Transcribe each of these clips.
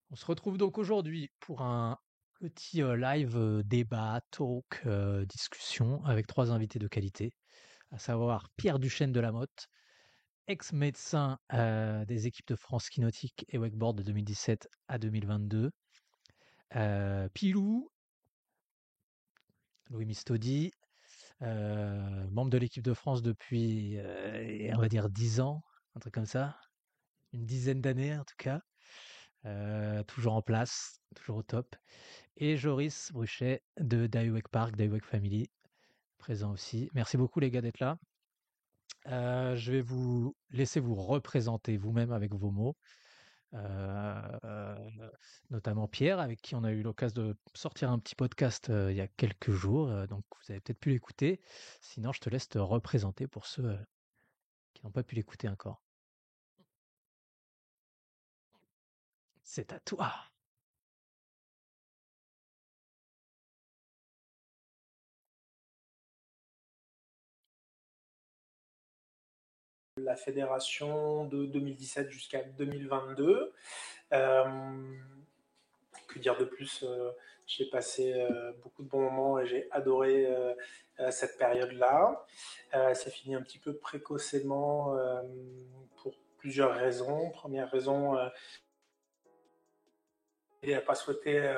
On se retrouve donc aujourd'hui pour un petit live débat, talk, discussion avec trois invités de qualité, à savoir Pierre Duchesne de Lamotte, ex-médecin des équipes de France ski nautique et wakeboard de 2017 à 2022, Pilou, Louis Mistodi, membre de l'équipe de France depuis, on va dire 10 ans, un truc comme ça, une dizaine d'années en tout cas, toujours en place, toujours au top. Et Joris Bruchet de Daiweg Park, Daiweg Family, présent aussi. Merci beaucoup les gars d'être là. Je vais vous laisser vous représenter vous-même avec vos mots. Euh, Notamment Pierre, avec qui on a eu l'occasion de sortir un petit podcast il y a quelques jours. Donc vous avez peut-être pu l'écouter. Sinon, je te laisse te représenter pour ceux qui n'ont pas pu l'écouter encore. C'est à toi. La fédération de 2017 jusqu'à 2022. Que dire de plus? J'ai passé beaucoup de bons moments et j'ai adoré cette période-là. Ça finit un petit peu précocement pour plusieurs raisons. Première raison, il n'a pas souhaité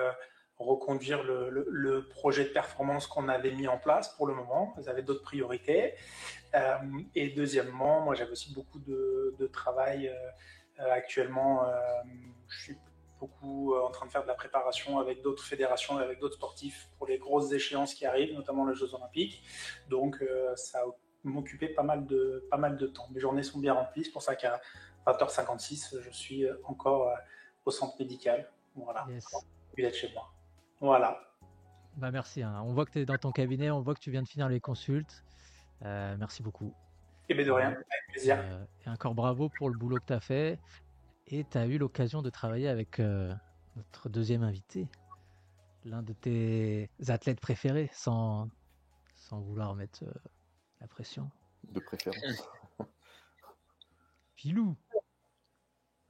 reconduire le projet de performance qu'on avait mis en place pour le moment. Ils avaient d'autres priorités. Et deuxièmement, moi j'avais aussi beaucoup de travail actuellement. Je suis beaucoup en train de faire de la préparation avec d'autres fédérations et avec d'autres sportifs pour les grosses échéances qui arrivent, notamment les Jeux Olympiques. Donc ça m'occupait pas mal de temps. Mes journées sont bien remplies, c'est pour ça qu'à 20h56, je suis encore au centre médical. Voilà, Yes. puis d'être chez moi. Voilà. Bah merci. Hein. On voit que tu es dans ton cabinet, on voit que tu viens de finir les consultes. Merci beaucoup. Et bien de rien, Bravo. avec plaisir. Et encore bravo pour le boulot que tu as fait. Et tu as eu l'occasion de travailler avec notre deuxième invité, l'un de tes athlètes préférés, sans vouloir mettre la pression. De préférence. Pilou.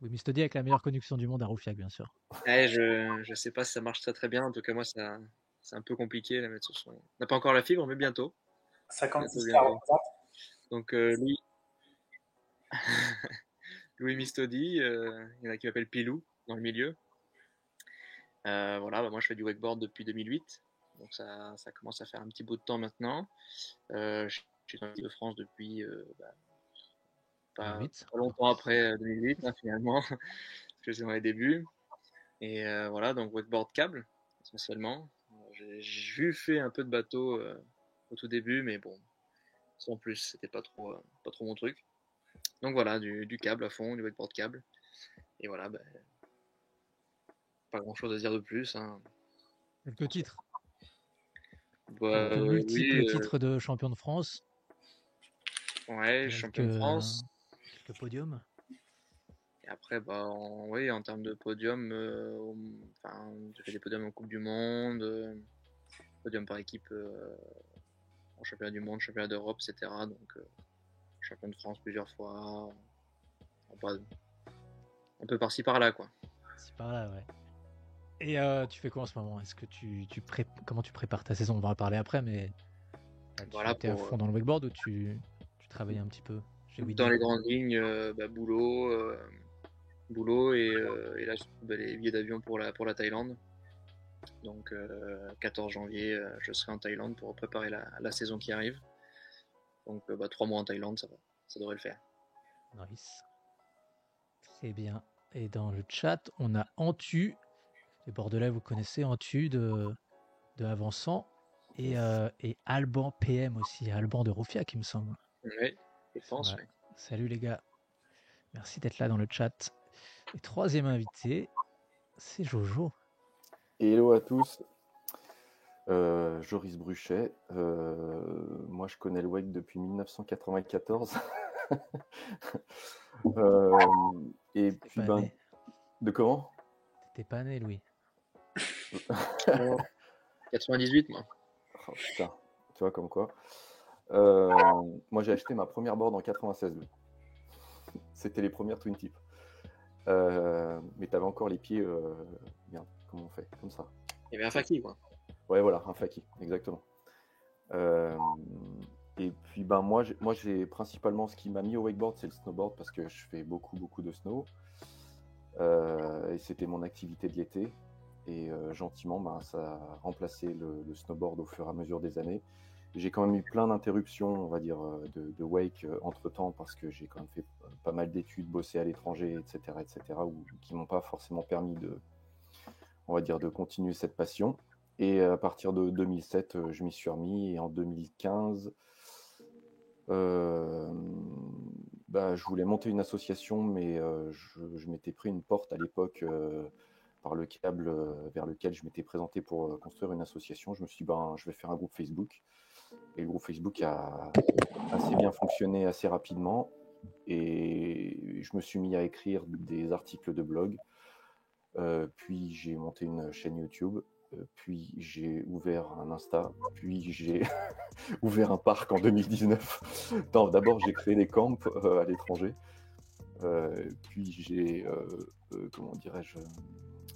Oui, Mistodi avec la meilleure connexion du monde à Roufiac, bien sûr. Ouais, je sais pas si ça marche très très bien. En tout cas, moi, c'est un peu compliqué là, mettre sur son. On n'a pas encore la fibre, mais bientôt. Bientôt, 56 bientôt. 44. Donc, Louis Mistodi, il y en a qui m'appellent Pilou dans le milieu. Voilà, bah, moi je fais du wakeboard depuis 2008. Donc, ça commence à faire un petit bout de temps maintenant. Je suis dans l'équipe de France depuis pas 2008. longtemps après 2008, hein, finalement, parce que c'est dans les débuts. Et voilà, donc wakeboard câble, essentiellement. J'ai fait un peu de bateau au tout début, mais bon, sans plus, c'était pas trop mon truc. Donc voilà, du câble à fond, du wakeboard câble. Et voilà, bah, pas grand chose à dire de plus. Hein. Quelques titres. Bah, Quelques oui, multiples titres de champion de France. ouais, champion de France. Quelques podiums. Et après, bah, oui, en termes de podium, enfin, j'ai fait des podiums en Coupe du Monde, podium par équipe en championnat du monde, championnat d'Europe, etc. Donc, champion de France plusieurs fois, un peu par-ci par-là, quoi. C'est par là, ouais. Et tu fais quoi en ce moment? Est-ce que comment tu prépares ta saison? On va en parler après, mais tu Voilà es à pour fond dans le wakeboard ou tu travailles un petit peu chez dans Whitney? les grandes lignes, boulot et là les billets d'avion pour la Thaïlande. Donc 14 janvier, je serai en Thaïlande pour préparer la saison qui arrive. Donc 3 mois en Thaïlande, ça devrait le faire. Nice. Très bien. Et dans le chat, on a Antu. Les Bordelais, vous connaissez Antu de Avançant. Et Alban PM aussi. Alban de Roufiac, il me semble. Oui, je pense. Ouais. Ouais. Salut les gars. Merci d'être là dans le chat. Et troisième invité, c'est Jojo. Hello à tous. Joris Bruchet. Moi, je connais le wake depuis 1994. Et puis, Né. de comment? T'étais pas né, Louis. 98, moi. Oh, putain, tu vois, comme quoi. Moi, j'ai acheté ma première board en 96. C'était les premières Twin Tip. Mais tu avais encore les pieds. Merde, comment on fait? Comme ça. Il y avait un faki, quoi. Ouais, voilà, un faki, exactement. Et puis moi j'ai principalement ce qui m'a mis au wakeboard, c'est le snowboard parce que je fais beaucoup de snow. Et c'était mon activité de l'été. Et gentiment, ça a remplacé le snowboard au fur et à mesure des années. J'ai quand même eu plein d'interruptions, on va dire, de wake entre-temps parce que j'ai quand même fait pas mal d'études, bossé à l'étranger, etc., qui m'ont pas forcément permis on va dire, de continuer cette passion. Et à partir de 2007, je m'y suis remis. Et en 2015, je voulais monter une association, mais je m'étais pris une porte à l'époque par le câble vers lequel je m'étais présenté pour construire une association. Je me suis dit, je vais faire un groupe Facebook. Et le groupe Facebook a assez bien fonctionné assez rapidement. Et je me suis mis à écrire des articles de blog. Puis j'ai monté une chaîne YouTube. Puis j'ai ouvert un Insta. Puis j'ai ouvert un parc en 2019. Non, d'abord, j'ai créé des camps à l'étranger. Puis j'ai, comment dirais-je,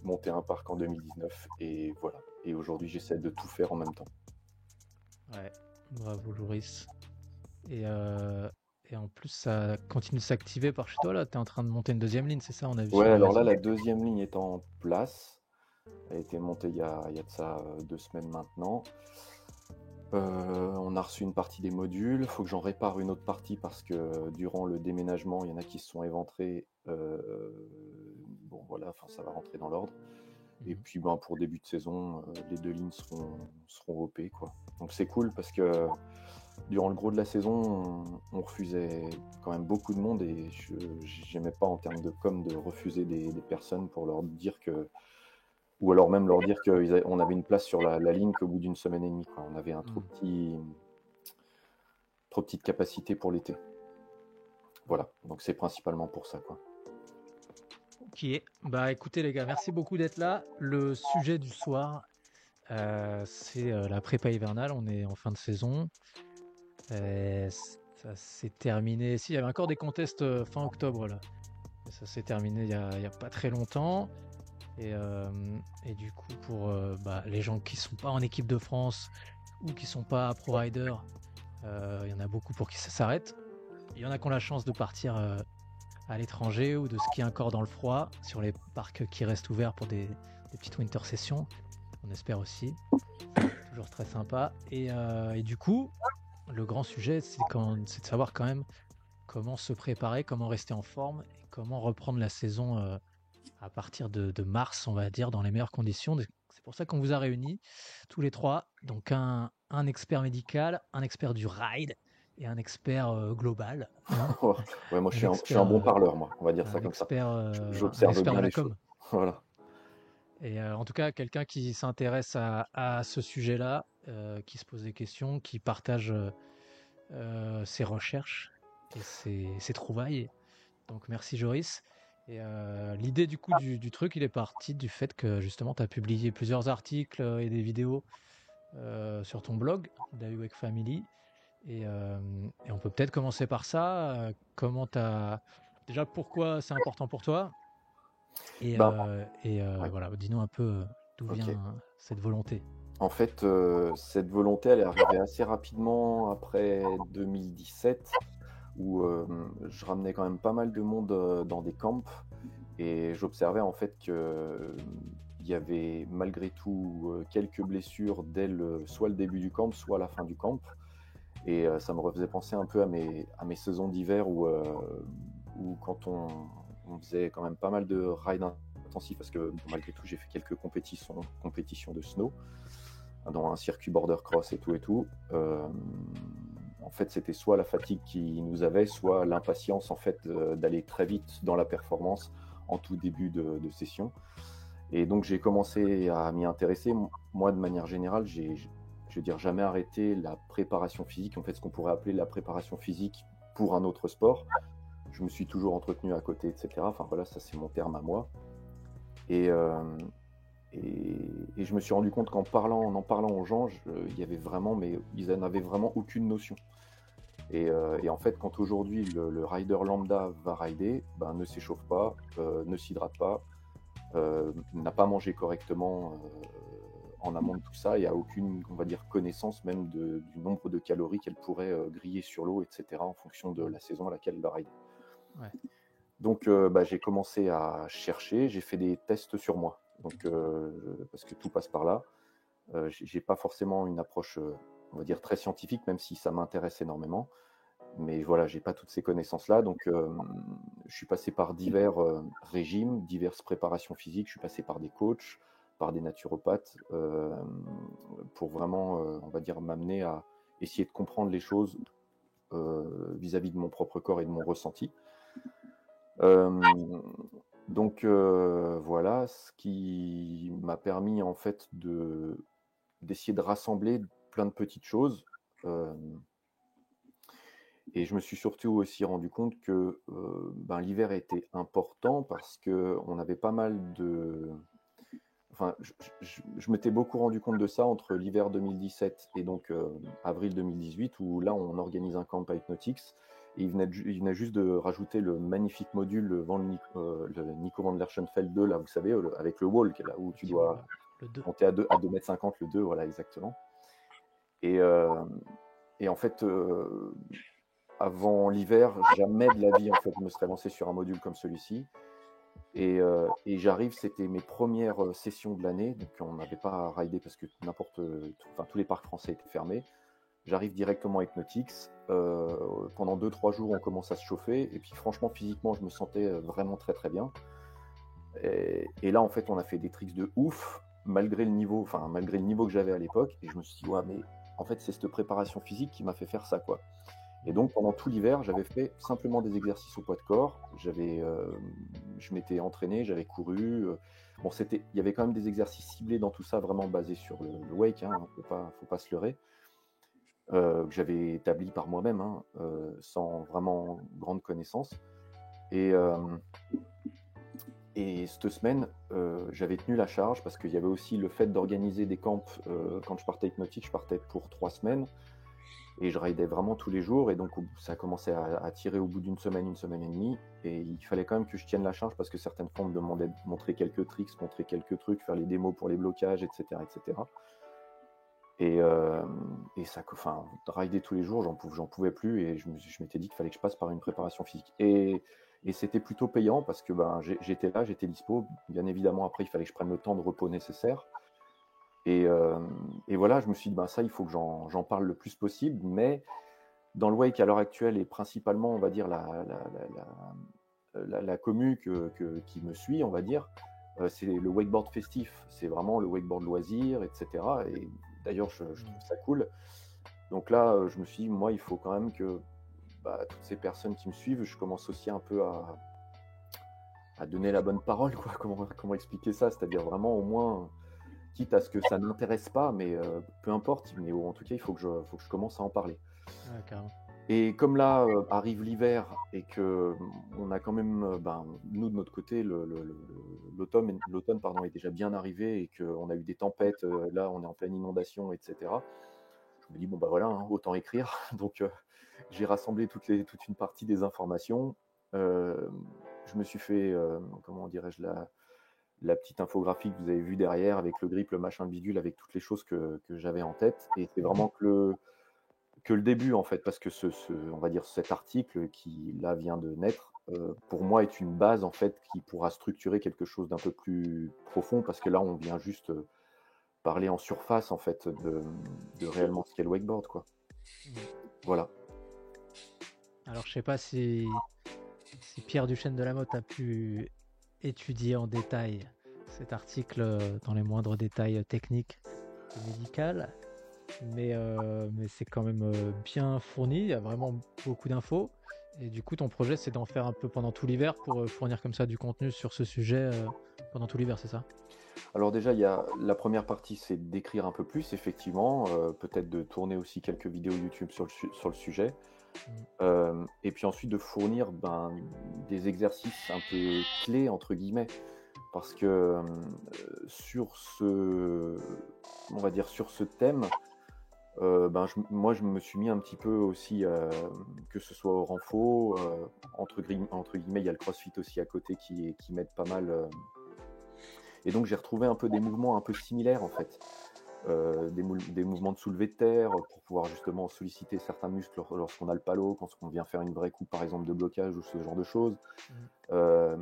monté un parc en 2019. Et voilà. Et aujourd'hui, j'essaie de tout faire en même temps. Ouais, bravo Joris. Et en plus, ça continue de s'activer par chez toi là. Tu es en train de monter une deuxième ligne, c'est ça? On a vu Ouais, sur les alors là, réseaux. la deuxième ligne est en place. Elle a été montée il y a de ça 2 semaines maintenant. On a reçu une partie des modules. Il faut que j'en répare une autre partie parce que durant le déménagement, il y en a qui se sont éventrés. Bon, voilà, ça va rentrer dans l'ordre. Et puis, pour début de saison, les 2 lignes seront OP, quoi. Donc, c'est cool parce que durant le gros de la saison, on refusait quand même beaucoup de monde et j'aimais pas en termes de com de refuser des personnes pour leur dire que. Ou alors même leur dire qu'on avait une place sur la ligne qu'au bout d'une semaine et demie, quoi. On avait un trop petite capacité pour l'été. Voilà, donc c'est principalement pour ça, quoi. Ok, écoutez les gars, merci beaucoup d'être là. Le sujet du soir, c'est la prépa hivernale. On est en fin de saison. Ça s'est terminé. Si, il y avait encore des contests fin octobre là. Et ça s'est terminé il y a pas très longtemps. Et du coup, pour les gens qui sont pas en équipe de France ou qui sont pas pro rider, il y en a beaucoup pour qui ça s'arrête. Il y en a qui ont la chance de partir à l'étranger ou de skier encore dans le froid sur les parcs qui restent ouverts pour des petites winter sessions. On espère aussi. Toujours très sympa. Et du coup, le grand sujet, c'est de savoir quand même comment se préparer, comment rester en forme et comment reprendre la saison à partir de mars, on va dire, dans les meilleures conditions. C'est pour ça qu'on vous a réunis tous les trois. Donc un expert médical, un expert du ride et un expert global. Hein. Ouais, moi je suis un bon parleur, moi, on va dire ça comme ça. J'observe bien les choses. Voilà. Et en tout cas, quelqu'un qui s'intéresse à ce sujet-là, qui se pose des questions, qui partage ses recherches et ses trouvailles. Donc merci Joris. Et l'idée du coup du truc, il est parti du fait que justement tu as publié plusieurs articles et des vidéos sur ton blog, d'AUWEC Family. Et on peut peut-être commencer par ça. Déjà, pourquoi c'est important pour toi? Et ouais. voilà, dis-nous un peu d'où vient cette volonté. En fait, cette volonté, elle est arrivée assez rapidement après 2017, où je ramenais quand même pas mal de monde dans des camps, et j'observais en fait qu'il y avait malgré tout quelques blessures dès soit le début du camp, soit la fin du camp. Et ça me refaisait penser un peu à mes saisons d'hiver où quand on faisait quand même pas mal de rides intensifs, parce que malgré tout j'ai fait quelques compétitions de snow dans un circuit border cross et tout. En fait, c'était soit la fatigue qui nous avait, soit l'impatience en fait d'aller très vite dans la performance en tout début de session. Et donc j'ai commencé à m'y intéresser. Moi, de manière générale, je veux dire, jamais arrêté la préparation physique, en fait ce qu'on pourrait appeler la préparation physique pour un autre sport. Je me suis toujours entretenu à côté, etc. Enfin voilà, ça c'est mon terme à moi. Et je me suis rendu compte qu'en en parlant aux gens, il y avait vraiment, mais ils n'en avaient vraiment aucune notion. Et en fait, quand aujourd'hui le rider lambda va rider, ben, ne s'échauffe pas, ne s'hydrate pas, n'a pas mangé correctement en amont de tout ça et a aucune, on va dire, connaissance même du nombre de calories qu'elle pourrait griller sur l'eau, etc., en fonction de la saison à laquelle elle va rider. Ouais. Donc, j'ai commencé à chercher, j'ai fait des tests sur moi, donc, parce que tout passe par là. J'ai pas forcément une approche, on va dire, très scientifique, même si ça m'intéresse énormément. Mais voilà, j'ai pas toutes ces connaissances-là, donc je suis passé par divers régimes, diverses préparations physiques. Je suis passé par des coachs, par des naturopathes, pour vraiment, on va dire, m'amener à essayer de comprendre les choses vis-à-vis de mon propre corps et de mon ressenti. Donc voilà, ce qui m'a permis en fait d'essayer de rassembler plein de petites choses. Et je me suis surtout aussi rendu compte que l'hiver était important parce qu'on avait pas mal de... Enfin, je m'étais beaucoup rendu compte de ça entre l'hiver 2017 et donc avril 2018, où là, on organise un camp à Hypnotix. Et il venait juste de rajouter le magnifique module le Nico van der Schoenfeld 2, là, vous savez, avec le wall, là, où tu dois monter à 2,50 m le 2, voilà, exactement. Et en fait... avant l'hiver, jamais de la vie, en fait, je me serais lancé sur un module comme celui-ci. Et j'arrive, c'était mes premières sessions de l'année, donc on n'avait pas à rider parce que tous les parcs français étaient fermés. J'arrive directement à Hypnotix. Pendant 2-3 jours, on commence à se chauffer. Et puis franchement, physiquement, je me sentais vraiment très très bien. Et là, en fait, on a fait des tricks de ouf, malgré le niveau que j'avais à l'époque. Et je me suis dit, ouais, mais en fait, c'est cette préparation physique qui m'a fait faire ça, quoi. Et donc, pendant tout l'hiver, j'avais fait simplement des exercices au poids de corps. Je m'étais entraîné, j'avais couru. Bon, il y avait quand même des exercices ciblés dans tout ça, vraiment basés sur le wake, hein, faut pas se leurrer, que j'avais établi par moi-même, hein, sans vraiment grande connaissance. Et cette semaine, j'avais tenu la charge parce qu'il y avait aussi le fait d'organiser des camps. Quand je partais hypnotique, je partais pour 3 semaines. Et je ridais vraiment tous les jours, et donc ça a commencé à tirer au bout d'une semaine et demie, et il fallait quand même que je tienne la charge parce que certaines fois on me demandait de montrer quelques tricks, montrer quelques trucs, faire les démos pour les blocages, etc. Et ça, enfin, rider tous les jours, j'en pouvais plus, et je m'étais dit qu'il fallait que je passe par une préparation physique. Et c'était plutôt payant parce que j'étais là, j'étais dispo. Bien évidemment, après, il fallait que je prenne le temps de repos nécessaire. Et voilà, je me suis dit, ça, il faut que j'en parle le plus possible, mais dans le wake à l'heure actuelle, et principalement, on va dire, la commu qui me suit, on va dire, c'est le wakeboard festif, c'est vraiment le wakeboard loisir, etc. Et d'ailleurs, je trouve ça cool. Donc là, je me suis dit, moi, il faut quand même que toutes ces personnes qui me suivent, je commence aussi un peu à donner la bonne parole, quoi. Comment expliquer ça? C'est-à-dire vraiment au moins... quitte à ce que ça n'intéresse pas, mais peu importe, mais en tout cas, il faut que je commence à en parler. Ouais, carrément. Et comme là arrive l'hiver et que on a quand même, nous de notre côté, l'automne est déjà bien arrivé et qu'on a eu des tempêtes, là on est en pleine inondation, etc. Je me dis, bon voilà, hein, autant écrire. Donc j'ai rassemblé toute une partie des informations. Je me suis fait, comment dirais-je, la petite infographie que vous avez vue derrière avec le grip, le machin, le bidule, avec toutes les choses que j'avais en tête. Et c'est vraiment que le début, en fait, parce que on va dire cet article qui, là, vient de naître, pour moi, est une base, en fait, qui pourra structurer quelque chose d'un peu plus profond, parce que là, on vient juste parler en surface, en fait, de réellement ce qu'est le wakeboard, quoi. Voilà. Alors, je sais pas si Pierre Duchesne de la Motte a pu étudier en détail cet article dans les moindres détails techniques et médicaux, mais c'est quand même bien fourni, il y a vraiment beaucoup d'infos, et du coup ton projet c'est d'en faire un peu pendant tout l'hiver pour fournir comme ça du contenu sur ce sujet pendant tout l'hiver, c'est ça? Alors déjà, il y a la première partie, c'est d'écrire un peu plus, effectivement, peut-être de tourner aussi quelques vidéos YouTube sur le sujet. Et puis ensuite de fournir des exercices un peu clés entre guillemets, parce que sur ce thème, Moi, je me suis mis un petit peu aussi, que ce soit au renfo, entre guillemets, il y a le CrossFit aussi à côté qui m'aide pas mal. Et donc, j'ai retrouvé un peu des mouvements un peu similaires en fait. Des mouvements de soulevé de terre pour pouvoir justement solliciter certains muscles lorsqu'on a le palo, quand on vient faire une vraie coupe par exemple de blocage ou ce genre de choses. Euh,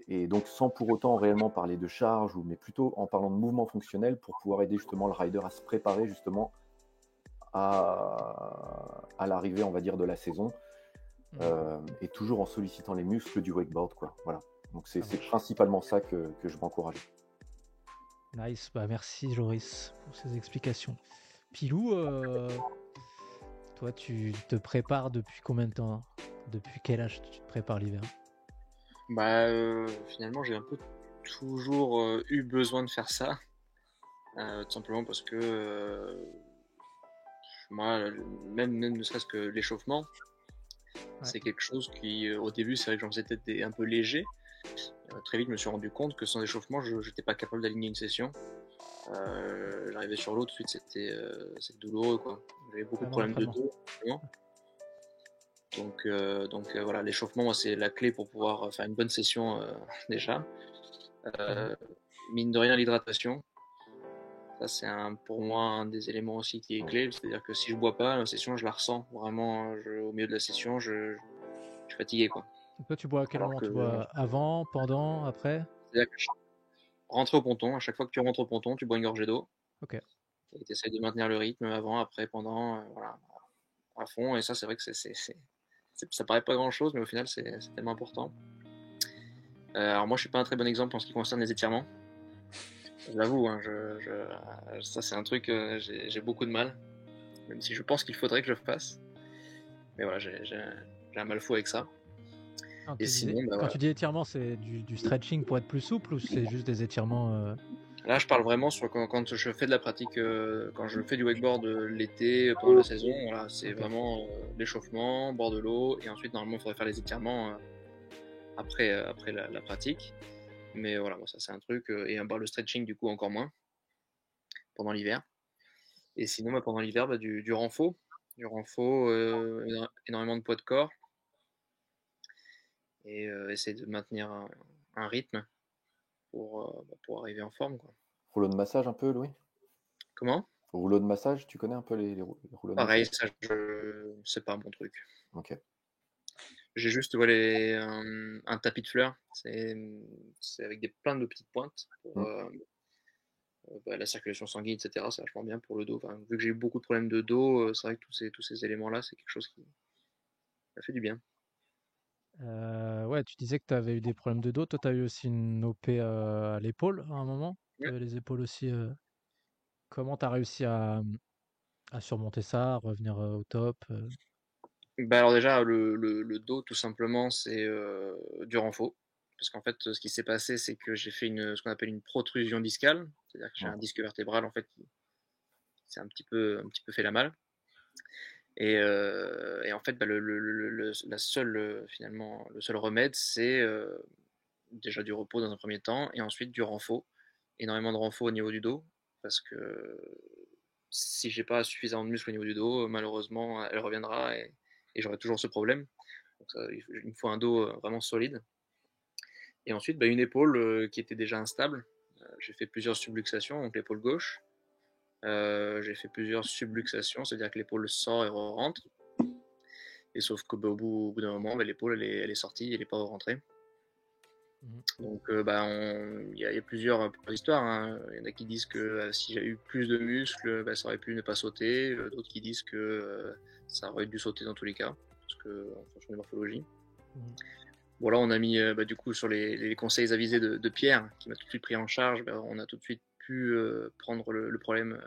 et donc sans pour autant réellement parler de charge, mais plutôt en parlant de mouvement fonctionnel pour pouvoir aider justement le rider à se préparer justement à l'arrivée, on va dire, de la saison, et toujours en sollicitant les muscles du wakeboard, quoi. Voilà. Donc c'est principalement ça que je m'encourage. Nice, bah merci Joris pour ces explications. Pilou, toi tu te prépares depuis combien de temps? Depuis quel âge tu te prépares l'hiver? Finalement, j'ai un peu toujours eu besoin de faire ça, tout simplement parce que moi, même ne serait-ce que l'échauffement, c'est quelque chose qui, au début, c'est vrai que j'en faisais peut-être un peu léger. Très vite, je me suis rendu compte que sans échauffement, je n'étais pas capable d'aligner une session. J'arrivais sur l'eau, tout de suite, c'était douloureux, quoi. J'avais beaucoup de problèmes de dos, justement. Donc voilà, l'échauffement, moi, c'est la clé pour pouvoir faire une bonne session déjà. Mine de rien, l'hydratation. Ça, c'est pour moi un des éléments aussi qui est clé. C'est-à-dire que si je bois pas, la session, je la ressens. Vraiment, au milieu de la session, je suis fatigué, quoi. Donc toi, tu bois à quel moment? Tu bois avant, pendant, après? C'est-à-dire que rentrer au ponton, à chaque fois que tu rentres au ponton, tu bois une gorgée d'eau. Ok. Et tu essaies de maintenir le rythme avant, après, pendant, voilà, à fond. Et ça, c'est vrai que ça paraît pas grand-chose, mais au final, c'est tellement important. Alors moi, je suis pas un très bon exemple en ce qui concerne les étirements. Je l'avoue, hein, ça c'est un truc, j'ai beaucoup de mal, même si je pense qu'il faudrait que je le fasse. Mais voilà, j'ai un mal fou avec ça. Quand Sinon, tu dis étirement, c'est du stretching pour être plus souple ou c'est juste des étirements Là, je parle vraiment sur quand je fais de la pratique, quand je fais du wakeboard l'été, pendant la saison. Voilà, c'est vraiment l'échauffement, bord de l'eau, et ensuite, normalement, il faudrait faire les étirements après la pratique. Mais voilà, moi, ça, c'est un truc. Et le stretching, du coup, encore moins pendant l'hiver. Et sinon, pendant l'hiver, du renfo. Du renfo, énormément de poids de corps. Et essayer de maintenir un rythme pour arriver en forme, quoi. Rouleau de massage un peu, Louis? Comment? Rouleau de massage, tu connais un peu les rouleaux de Pareil, massage? ça, c'est pas mon truc. Ok. J'ai juste un tapis de fleurs. C'est avec plein de petites pointes pour la circulation sanguine, etc. C'est vachement bien pour le dos. Enfin, vu que j'ai eu beaucoup de problèmes de dos, c'est vrai que tous ces éléments-là, c'est quelque chose qui m'a fait du bien. Ouais, tu disais que tu avais eu des problèmes de dos. Toi, tu as eu aussi une OP à l'épaule à un moment. Tu Ouais. avais les épaules aussi. Comment tu as réussi à surmonter ça, à revenir au top? Alors déjà, le dos, tout simplement, c'est du renfo. Parce qu'en fait, ce qui s'est passé, c'est que j'ai fait ce qu'on appelle une protrusion discale. C'est-à-dire que j'ai un disque vertébral, en fait, qui s'est un petit peu fait la malle. Et en fait, finalement, le seul remède, c'est déjà du repos dans un premier temps, et ensuite du renfo. Énormément de renfo au niveau du dos, parce que si j'ai pas suffisamment de muscle au niveau du dos, malheureusement, elle reviendra et j'aurai toujours ce problème. Donc il me faut un dos vraiment solide. Et ensuite, une épaule qui était déjà instable. J'ai fait plusieurs subluxations, donc l'épaule gauche. J'ai fait plusieurs subluxations, c'est-à-dire que l'épaule sort et rentre. Et sauf qu'au bout d'un moment, l'épaule elle est sortie, elle n'est pas rentrée. Donc il y a plusieurs histoires, hein. Il y en a qui disent que si j'avais eu plus de muscles, ça aurait pu ne pas sauter. D'autres qui disent que ça aurait dû sauter dans tous les cas, parce que en fonction des morphologies. Bon là on a mis du coup sur les conseils avisés de Pierre, qui m'a tout de suite pris en charge. On a tout de suite pu prendre le problème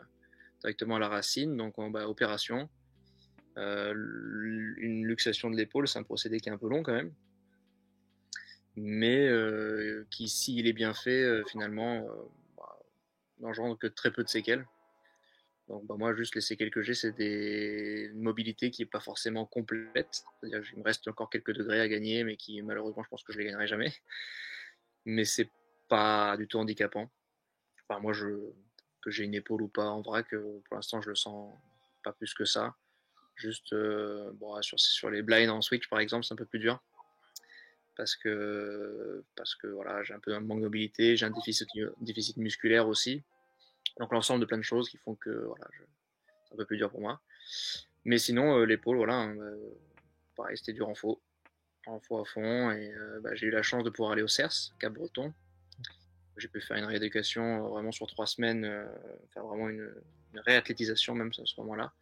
directement à la racine, donc opération. Une luxation de l'épaule, c'est un procédé qui est un peu long quand même, mais qui, s'il est bien fait, finalement, n'engendre que très peu de séquelles. Donc moi, juste les séquelles que j'ai, c'est une mobilité qui n'est pas forcément complète. C'est-à-dire qu'il me reste encore quelques degrés à gagner, mais qui, malheureusement, je pense que je ne les gagnerai jamais. Mais c'est pas du tout handicapant. Enfin, moi, que j'ai une épaule ou pas en vrac, pour l'instant, je le sens pas plus que ça. Juste bon, sur les blinds en switch par exemple, c'est un peu plus dur parce que voilà, j'ai un peu un manque de mobilité, j'ai un déficit musculaire aussi. Donc l'ensemble de plein de choses qui font que voilà, c'est un peu plus dur pour moi. Mais sinon, l'épaule, voilà, hein, pareil, c'était du renfort à fond. Et j'ai eu la chance de pouvoir aller au CERS, Cap-Breton. J'ai pu faire une rééducation vraiment sur 3 semaines, faire vraiment une réathlétisation même à ce moment-là,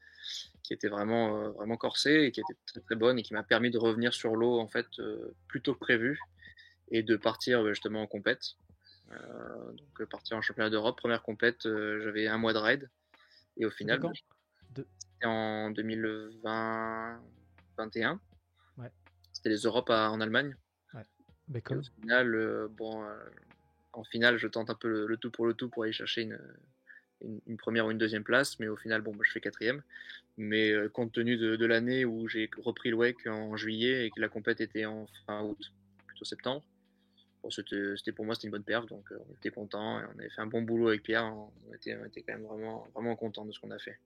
qui était vraiment corsée et qui était très très bonne et qui m'a permis de revenir sur l'eau en fait plus tôt que prévu et de partir justement en compète. Donc partir en championnat d'Europe, première compète, j'avais 1 mois de ride et au final quand c'était en 2020-21. Ouais. C'était les Europes en Allemagne. Ouais. Et au final, en finale, je tente un peu le tout pour aller chercher une première ou une deuxième place, mais au final, je fais 4e. Mais compte tenu de l'année où j'ai repris le WEC en juillet et que la compète était en fin août, plutôt septembre, c'était pour moi c'était une bonne perf, donc on était content et on avait fait un bon boulot avec Pierre. On était quand même vraiment content de ce qu'on a fait.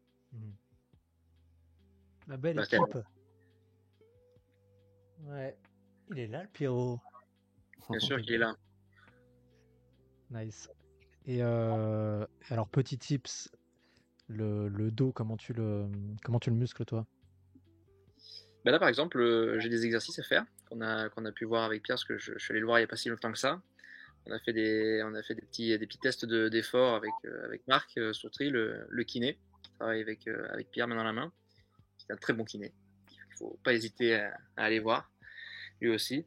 La belle équipe. Ouais, il est là le Pierrot. Bien sûr qu'il est là. Nice. Et alors petit tips, le dos, comment tu le muscles toi? Là par exemple, j'ai des exercices à faire qu'on a pu voir avec Pierre, parce que je suis allé le voir il n'y a pas si longtemps que ça. On a fait des petits tests d'effort avec Marc Sourtry, le kiné, qui travaille avec Pierre main dans la main. C'est un très bon kiné. Il ne faut pas hésiter à aller voir, lui aussi.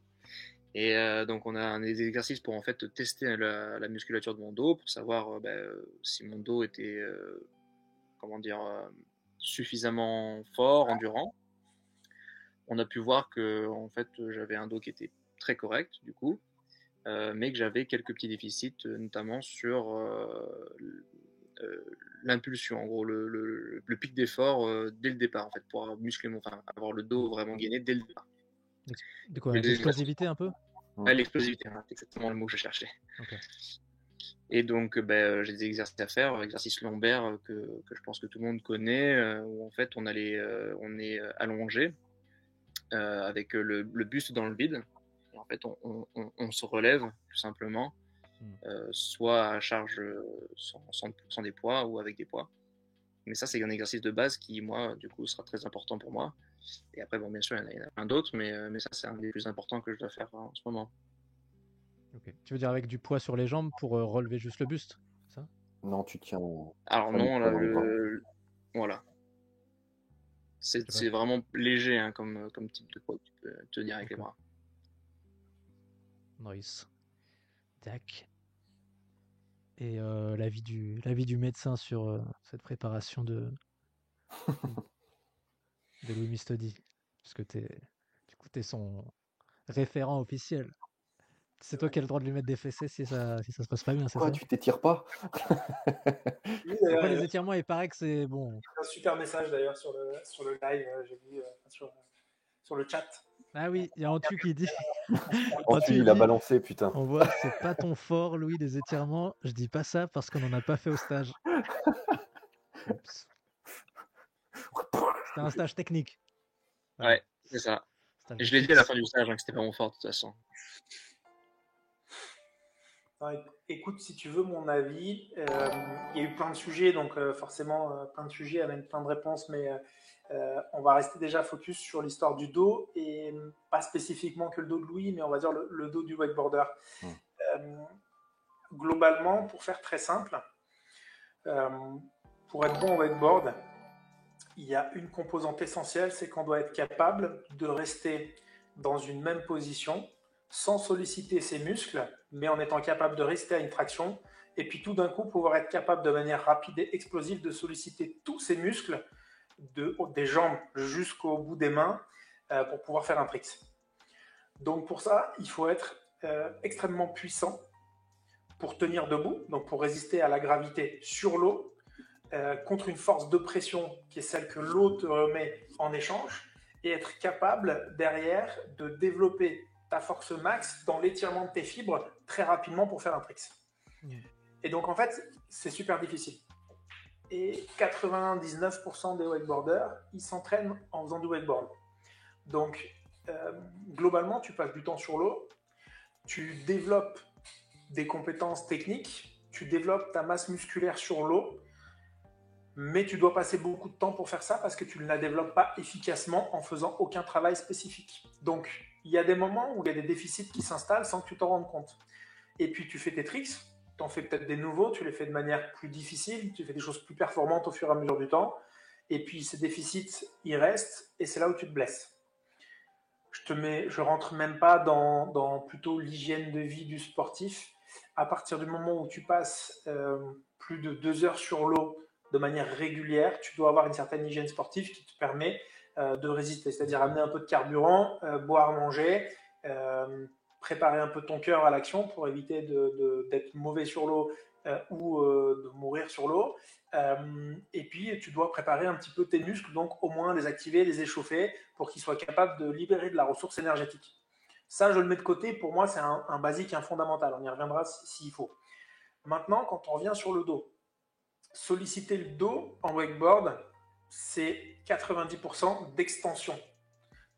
Et donc on a des exercices pour en fait tester la musculature de mon dos, pour savoir si mon dos était suffisamment fort, endurant. On a pu voir que en fait j'avais un dos qui était très correct du coup, mais que j'avais quelques petits déficits, notamment sur l'impulsion, en gros le pic d'effort dès le départ en fait, pour avoir le dos vraiment gainé dès le départ. De quoi? L'explosivité un peu? L'explosivité, c'est exactement le mot que je cherchais. Okay. Et donc j'ai des exercices à faire, exercices lombaires que je pense que tout le monde connaît, où en fait on est allongé avec le buste dans le vide. Et en fait on se relève tout simplement, soit à charge sans des poids ou avec des poids. Mais ça c'est un exercice de base qui moi du coup sera très important pour moi. Et après bien sûr il y en a plein d'autres, mais ça c'est un des plus importants que je dois faire en ce moment. Okay. Tu veux dire avec du poids sur les jambes pour relever juste le buste, ça? Non, tu tiens. Alors non, là, voilà. C'est vraiment léger hein, comme type de poids que tu peux tenir avec les bras. Nice. Tac. Et l'avis du médecin sur cette préparation de Louis Mistodi, puisque t'es son référent officiel. C'est toi qui as le droit de lui mettre des fessées si ça se passe pas bien, c'est ça? Tu t'étires pas? Après les étirements, il paraît que c'est bon. Un super message d'ailleurs sur le live, j'ai vu sur le chat. Ah oui, il y a Antu qui dit. Antu, il a balancé, putain. On voit, c'est pas ton fort, Louis, des étirements. Je dis pas ça parce qu'on n'en a pas fait au stage. Oups. C'était un stage technique. Ouais, c'est ça. Et je l'ai dit à la fin du stage que c'était pas mon fort de toute façon. Écoute, si tu veux mon avis, il y a eu plein de sujets, donc forcément plein de sujets amènent plein de réponses, mais on va rester déjà focus sur l'histoire du dos, et pas spécifiquement que le dos de Louis, mais on va dire le dos du wakeboarder. Globalement, pour faire très simple, pour être bon au wakeboard, il y a une composante essentielle, c'est qu'on doit être capable de rester dans une même position sans solliciter ses muscles, mais en étant capable de rester à une traction, et puis tout d'un coup pouvoir être capable de manière rapide et explosive de solliciter tous ses muscles, des jambes jusqu'au bout des mains, pour pouvoir faire un trick. Donc pour ça, il faut être extrêmement puissant pour tenir debout, donc pour résister à la gravité sur l'eau, contre une force de pression qui est celle que l'eau te remet en échange, et être capable derrière de développer ta force max dans l'étirement de tes fibres très rapidement pour faire un trick. Et donc en fait, c'est super difficile. et 99% des wakeboarders, ils s'entraînent en faisant du wakeboard. Donc, globalement, tu passes du temps sur l'eau, tu développes des compétences techniques, tu développes ta masse musculaire sur l'eau, mais tu dois passer beaucoup de temps pour faire ça parce que tu ne la développes pas efficacement en faisant aucun travail spécifique. Donc, il y a des moments où il y a des déficits qui s'installent sans que tu t'en rendes compte. Et puis, tu fais tes tricks, tu en fais peut-être des nouveaux, tu les fais de manière plus difficile, tu fais des choses plus performantes au fur et à mesure du temps. Et puis, ces déficits, ils restent et c'est là où tu te blesses. Je rentre même pas dans plutôt l'hygiène de vie du sportif. À partir du moment où tu passes plus de 2 heures sur l'eau de manière régulière, tu dois avoir une certaine hygiène sportive qui te permet de résister. C'est-à-dire amener un peu de carburant, boire, manger, préparer un peu ton cœur à l'action pour éviter d'être mauvais sur l'eau ou de mourir sur l'eau. Et puis, tu dois préparer un petit peu tes muscles, donc au moins les activer, les échauffer pour qu'ils soient capables de libérer de la ressource énergétique. Ça, je le mets de côté. Pour moi, c'est un basique, un fondamental. On y reviendra s'il faut. Maintenant, quand on revient sur le dos, solliciter le dos en wakeboard, c'est 90% d'extension.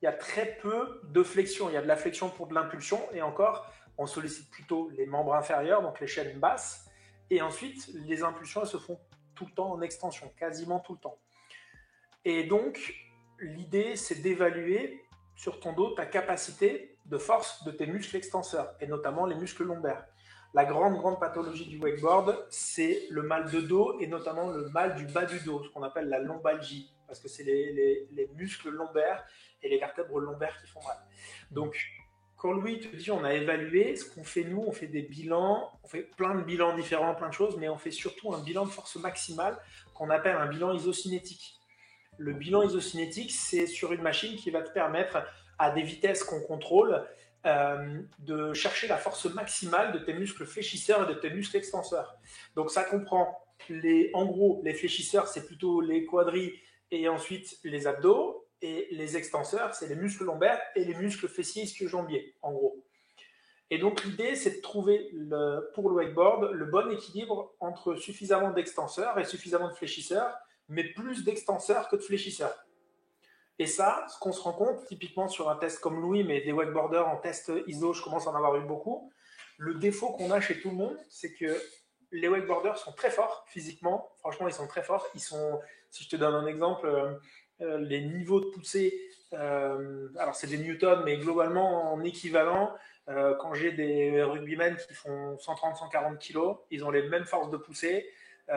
Il y a très peu de flexion. Il y a de la flexion pour de l'impulsion et encore, on sollicite plutôt les membres inférieurs, donc les chaînes basses. Et ensuite, les impulsions, elles se font tout le temps en extension, quasiment tout le temps. Et donc, l'idée, c'est d'évaluer sur ton dos ta capacité de force de tes muscles extenseurs, et notamment les muscles lombaires. La grande pathologie du wakeboard, c'est le mal de dos, et notamment le mal du bas du dos, ce qu'on appelle la lombalgie, parce que c'est les muscles lombaires et les vertèbres lombaires qui font mal. Donc, quand Louis te dit on a évalué, ce qu'on fait nous, on fait des bilans, on fait plein de bilans différents, plein de choses, mais on fait surtout un bilan de force maximale qu'on appelle un bilan isocinétique. Le bilan isocinétique, c'est sur une machine qui va te permettre, à des vitesses qu'on contrôle, de chercher la force maximale de tes muscles fléchisseurs et de tes muscles extenseurs. Donc ça comprend, en gros, les fléchisseurs, c'est plutôt les quadris et ensuite les abdos, et les extenseurs, c'est les muscles lombaires et les muscles fessiers ischio-jambiers, en gros. Et donc l'idée, c'est de trouver, pour le wakeboard, le bon équilibre entre suffisamment d'extenseurs et suffisamment de fléchisseurs, mais plus d'extenseurs que de fléchisseurs. Et ça, ce qu'on se rend compte, typiquement sur un test comme Louis, mais des wakeboarders en test ISO, je commence à en avoir eu beaucoup, le défaut qu'on a chez tout le monde, c'est que les wakeboarders sont très forts physiquement. Franchement, ils sont très forts. Ils sont, si je te donne un exemple, les niveaux de poussée, alors c'est des newtons, mais globalement en équivalent, quand j'ai des rugbymen qui font 130-140 kg, ils ont les mêmes forces de poussée.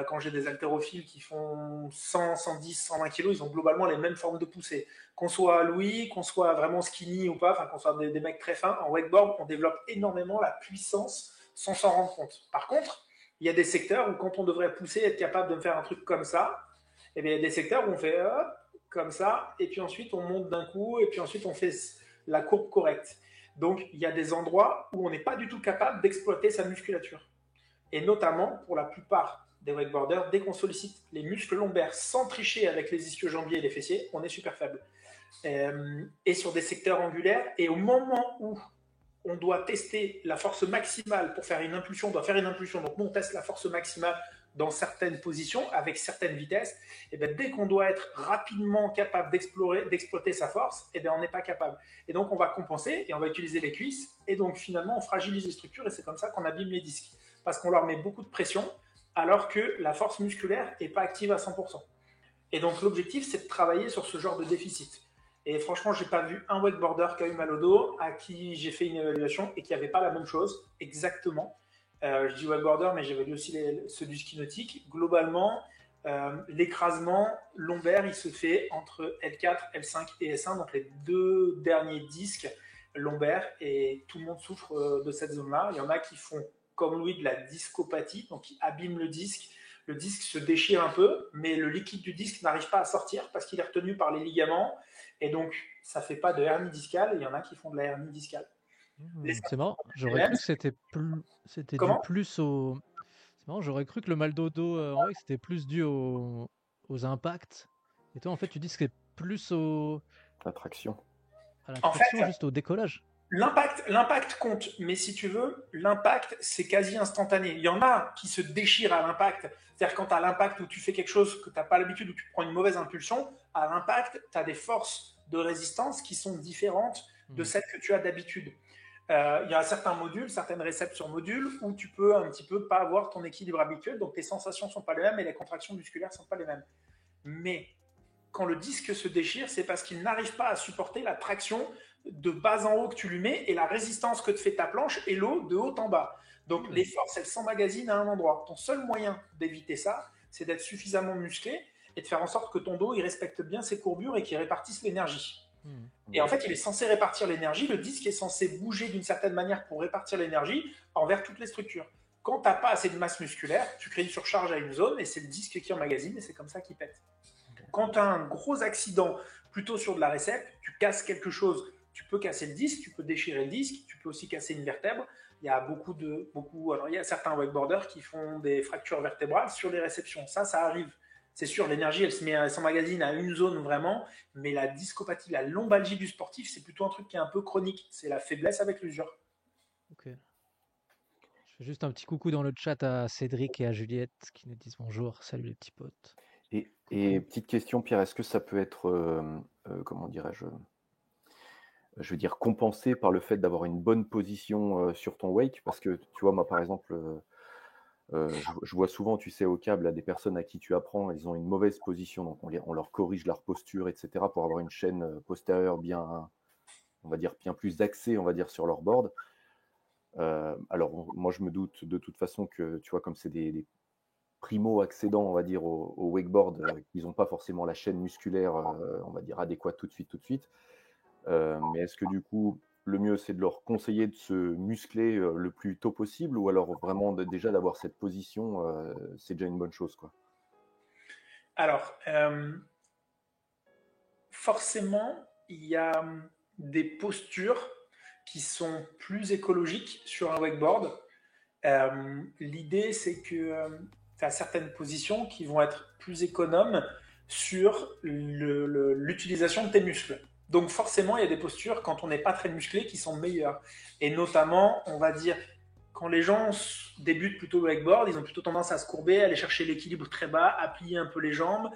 Quand j'ai des haltérophiles qui font 100, 110, 120 kg, ils ont globalement les mêmes formes de poussée. Qu'on soit Louis, qu'on soit vraiment skinny ou pas, enfin qu'on soit des mecs très fins, en wakeboard, on développe énormément la puissance sans s'en rendre compte. Par contre, il y a des secteurs où quand on devrait pousser, être capable de me faire un truc comme ça, et bien il y a des secteurs où on fait hop, comme ça, et puis ensuite on monte d'un coup, et puis ensuite on fait la courbe correcte. Donc il y a des endroits où on n'est pas du tout capable d'exploiter sa musculature. Et notamment, pour la plupart des wakeboarders, dès qu'on sollicite les muscles lombaires sans tricher avec les ischio-jambiers et les fessiers, on est super faible. Et sur des secteurs angulaires, et au moment où on doit tester la force maximale pour faire une impulsion, on doit faire une impulsion, donc nous on teste la force maximale dans certaines positions, avec certaines vitesses, et bien dès qu'on doit être rapidement capable d'exploiter sa force, et bien on n'est pas capable. Et donc on va compenser, et on va utiliser les cuisses, et donc finalement on fragilise les structures, et c'est comme ça qu'on abîme les disques. Parce qu'on leur met beaucoup de pression, alors que la force musculaire n'est pas active à 100%. Et donc l'objectif, c'est de travailler sur ce genre de déficit. Et franchement, je n'ai pas vu un wakeboarder qui a eu mal au dos, à qui j'ai fait une évaluation et qui n'avait pas la même chose, exactement. Je dis wakeboarder, mais j'évalue aussi ceux du ski nautique. Globalement, l'écrasement lombaire, il se fait entre L4, L5 et S1, donc les deux derniers disques lombaires, et tout le monde souffre de cette zone-là. Il y en a qui font, comme Louis, de la discopathie, donc qui abîment le disque se déchire un peu, mais le liquide du disque n'arrive pas à sortir parce qu'il est retenu par les ligaments, et donc ça ne fait pas de hernie discale, et il y en a qui font de la hernie discale. C'est marrant, j'aurais cru que c'était dû plus au... C'est marrant, j'aurais cru que le mal de dos, en vrai, c'était plus dû aux impacts, et toi, en fait, tu dis que c'est plus La traction. à la traction, En fait, juste au décollage. L'impact compte, mais si tu veux, l'impact, c'est quasi instantané. Il y en a qui se déchirent à l'impact. C'est-à-dire quand tu as l'impact où tu fais quelque chose que tu n'as pas l'habitude, où tu prends une mauvaise impulsion, à l'impact, tu as des forces de résistance qui sont différentes de celles que tu as d'habitude. Il y a certains modules, certaines réceptes sur modules où tu peux un petit peu pas avoir ton équilibre habituel, donc tes sensations ne sont pas les mêmes et les contractions musculaires ne sont pas les mêmes. Mais quand le disque se déchire, c'est parce qu'il n'arrive pas à supporter la traction de bas en haut que tu lui mets et la résistance que te fait ta planche et l'eau de haut en bas. Donc les forces, elles s'emmagasinent à un endroit. Ton seul moyen d'éviter ça, c'est d'être suffisamment musclé et de faire en sorte que ton dos il respecte bien ses courbures et qu'il répartisse l'énergie. Et en fait, il est censé répartir l'énergie. Le disque est censé bouger d'une certaine manière pour répartir l'énergie envers toutes les structures. Quand tu n'as pas assez de masse musculaire, tu crées une surcharge à une zone et c'est le disque qui emmagasine et c'est comme ça qu'il pète. Quand tu as un gros accident, plutôt sur de la récepte, tu casses quelque chose, tu peux casser le disque, tu peux déchirer le disque, tu peux aussi casser une vertèbre. Il y a alors il y a certains wakeboarders qui font des fractures vertébrales sur les réceptions. Ça arrive. C'est sûr, l'énergie, elle s'emmagasine à une zone vraiment, mais la discopathie, la lombalgie du sportif, c'est plutôt un truc qui est un peu chronique. C'est la faiblesse avec l'usure. Ok. Je fais juste un petit coucou dans le chat à Cédric et à Juliette qui nous disent bonjour. Salut les petits potes. Et petite question, Pierre, est-ce que ça peut être, comment dirais-je, je veux dire, compensé par le fait d'avoir une bonne position sur ton wake? Parce que, tu vois, moi, par exemple, je vois souvent, tu sais, au câble, à des personnes à qui tu apprends, ils ont une mauvaise position, donc on leur corrige leur posture, etc., pour avoir une chaîne postérieure bien, on va dire, bien plus axée, on va dire, sur leur board. Alors, moi, je me doute de toute façon que, tu vois, comme c'est des primo-accédants, on va dire, au wakeboard, ils n'ont pas forcément la chaîne musculaire, on va dire, adéquate tout de suite. Mais est-ce que du coup, le mieux, c'est de leur conseiller de se muscler le plus tôt possible, ou alors vraiment déjà d'avoir cette position, c'est déjà une bonne chose, quoi? Alors, forcément, il y a des postures qui sont plus écologiques sur un wakeboard. L'idée, c'est que tu as certaines positions qui vont être plus économes sur l'utilisation de tes muscles. Donc forcément, il y a des postures, quand on n'est pas très musclé, qui sont meilleures. Et notamment, on va dire, quand les gens débutent plutôt le wakeboard, ils ont plutôt tendance à se courber, à aller chercher l'équilibre très bas, à plier un peu les jambes,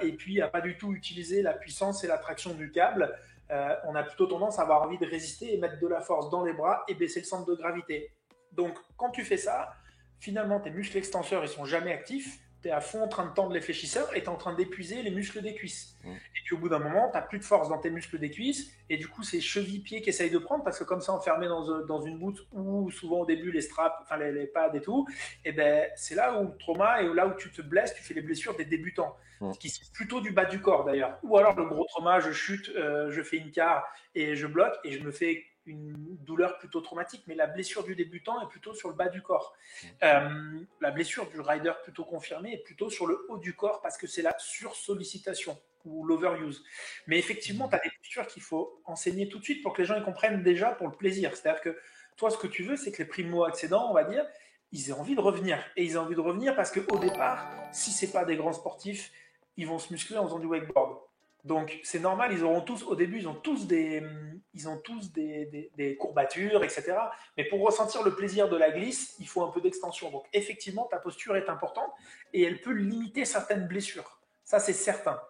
et puis à pas du tout utiliser la puissance et la traction du câble. On a plutôt tendance à avoir envie de résister et mettre de la force dans les bras et baisser le centre de gravité. Donc, quand tu fais ça, finalement, tes muscles extenseurs, ils sont jamais actifs. Tu es à fond en train de tendre les fléchisseurs et tu es en train d'épuiser les muscles des cuisses. Et puis, au bout d'un moment, tu n'as plus de force dans tes muscles des cuisses. Et du coup, c'est chevilles-pieds qui essayent de prendre parce que, comme ça, enfermé dans une boute où souvent au début, les straps, enfin les pads et tout, et ben, c'est là où le trauma et là où tu te blesses, tu fais les blessures des débutants. Qui sont plutôt du bas du corps d'ailleurs. Ou alors le gros trauma, je chute, je fais une quart et je bloque et je me fais une douleur plutôt traumatique, mais la blessure du débutant est plutôt sur le bas du corps. La blessure du rider plutôt confirmée est plutôt sur le haut du corps parce que c'est la sursollicitation ou l'overuse. Mais effectivement, tu as des postures qu'il faut enseigner tout de suite pour que les gens ils comprennent déjà pour le plaisir. C'est-à-dire que toi, ce que tu veux, c'est que les primo-accédants, on va dire, ils aient envie de revenir. Et ils ont envie de revenir parce qu'au départ, si ce n'est pas des grands sportifs, ils vont se muscler en faisant du wakeboard. Donc c'est normal, ils auront tous, au début, ils ont tous des courbatures, etc. Mais pour ressentir le plaisir de la glisse, il faut un peu d'extension. Donc effectivement, ta posture est importante et elle peut limiter certaines blessures. Ça, c'est certain.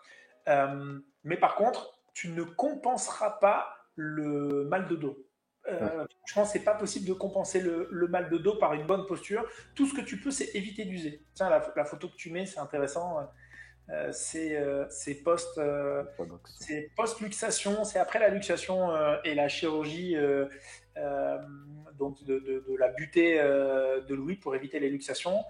Mais par contre, tu ne compenseras pas le mal de dos. Je pense que c'est pas possible de compenser le mal de dos par une bonne posture. Tout ce que tu peux, c'est éviter d'user. Tiens, la photo que tu mets, c'est intéressant. C'est post-luxation, c'est après la luxation et la chirurgie donc de la butée de Louis pour éviter les luxations.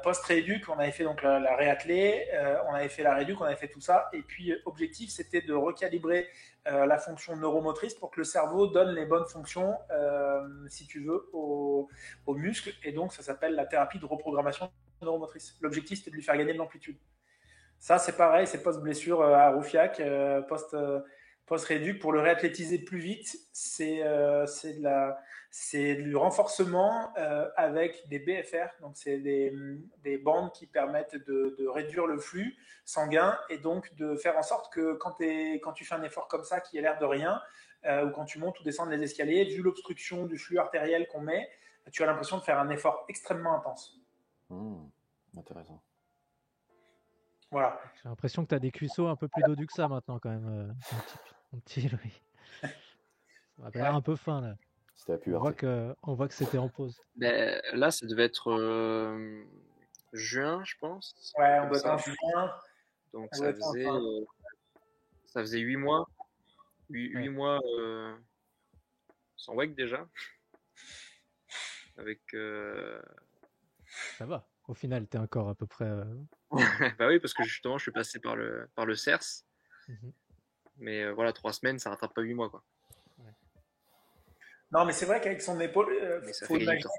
Post-rééduc, on avait fait donc la réathlée, on avait fait la rééduc, on avait fait tout ça. Et puis, objectif, c'était de recalibrer la fonction neuromotrice pour que le cerveau donne les bonnes fonctions, si tu veux, aux muscles. Et donc, ça s'appelle la thérapie de reprogrammation neuromotrice. L'objectif, c'était de lui faire gagner de l'amplitude. Ça, c'est pareil, c'est post-blessure à Roufiac, Post-réduc, pour le réathlétiser plus vite, c'est du renforcement avec des BFR. Donc, c'est des bandes qui permettent de réduire le flux sanguin et donc de faire en sorte que quand tu fais un effort comme ça qui a l'air de rien, ou quand tu montes ou descends les escaliers, vu l'obstruction du flux artériel qu'on met, tu as l'impression de faire un effort extrêmement intense. Intéressant. Voilà. J'ai l'impression que tu as des cuisseaux un peu plus dodus que ça maintenant, quand même, mon petit Louis. Ça m'a l'air un peu fin, là. C'était la puberté. On voit que c'était en pause. Ben, là, ça devait être juin, je pense. Ouais, on comme doit être ça. en juin. Donc On doit être en juin. ça faisait 8 mois. 8 Ouais. mois sans wake déjà. Avec. Ça va. Au final, tu es encore à peu près. Bah oui, parce que justement, je suis passé par le CERS. Mhm. Mais voilà, 3 semaines, ça rattrape pas 8 mois, quoi. Non, mais c'est vrai qu'avec son épaule, Mais ça faut fait imaginer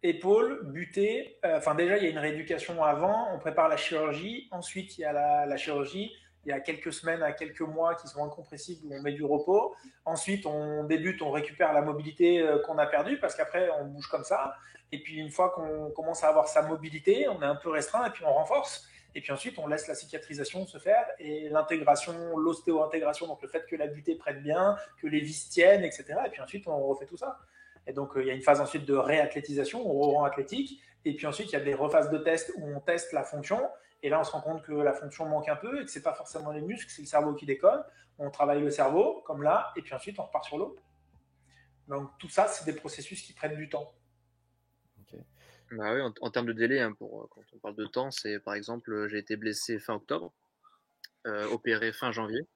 épaule, butée. Enfin, déjà, il y a une rééducation avant. On prépare la chirurgie. Ensuite, il y a la chirurgie. Il y a quelques semaines à quelques mois qui sont incompressibles où on met du repos. Ensuite, on débute, on récupère la mobilité qu'on a perdue parce qu'après, on bouge comme ça. Et puis, une fois qu'on commence à avoir sa mobilité, on est un peu restreint et puis on renforce. Et puis ensuite, on laisse la cicatrisation se faire et l'intégration, l'ostéo-intégration, donc le fait que la butée prenne bien, que les vis tiennent, etc. Et puis ensuite, on refait tout ça. Et donc, il y a une phase ensuite de réathlétisation, on rend athlétique. Et puis ensuite, il y a des rephases de tests où on teste la fonction. Et là, on se rend compte que la fonction manque un peu et que ce n'est pas forcément les muscles, c'est le cerveau qui déconne. On travaille le cerveau, comme là, et puis ensuite, on repart sur l'eau. Donc, tout ça, c'est des processus qui prennent du temps. Ok. Bah oui, en termes de délai, hein, quand on parle de temps, c'est par exemple, j'ai été blessé fin octobre, opéré fin janvier.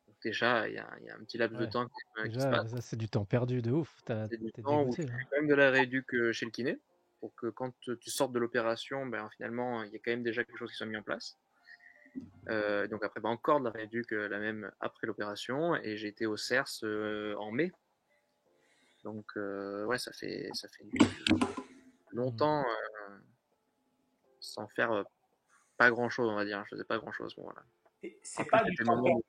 Donc déjà, il y a un petit laps de Ouais. temps qui se Déjà, passe. ça, c'est du temps perdu de ouf. C'est du T'es temps où dégoûté, je là. fais quand même de la rééduc chez le kiné, pour que quand tu sortes de l'opération, ben, finalement, il y a quand même déjà quelque chose qui soit mis en place. Donc après, ben, encore de la rééduc la même après l'opération, et j'ai été au CERS en mai. Donc ouais, ça fait longtemps sans faire pas grand chose, on va dire. Je faisais pas grand chose. Bon, voilà. Et c'est En plus, pas du c'était le temps moment perdu.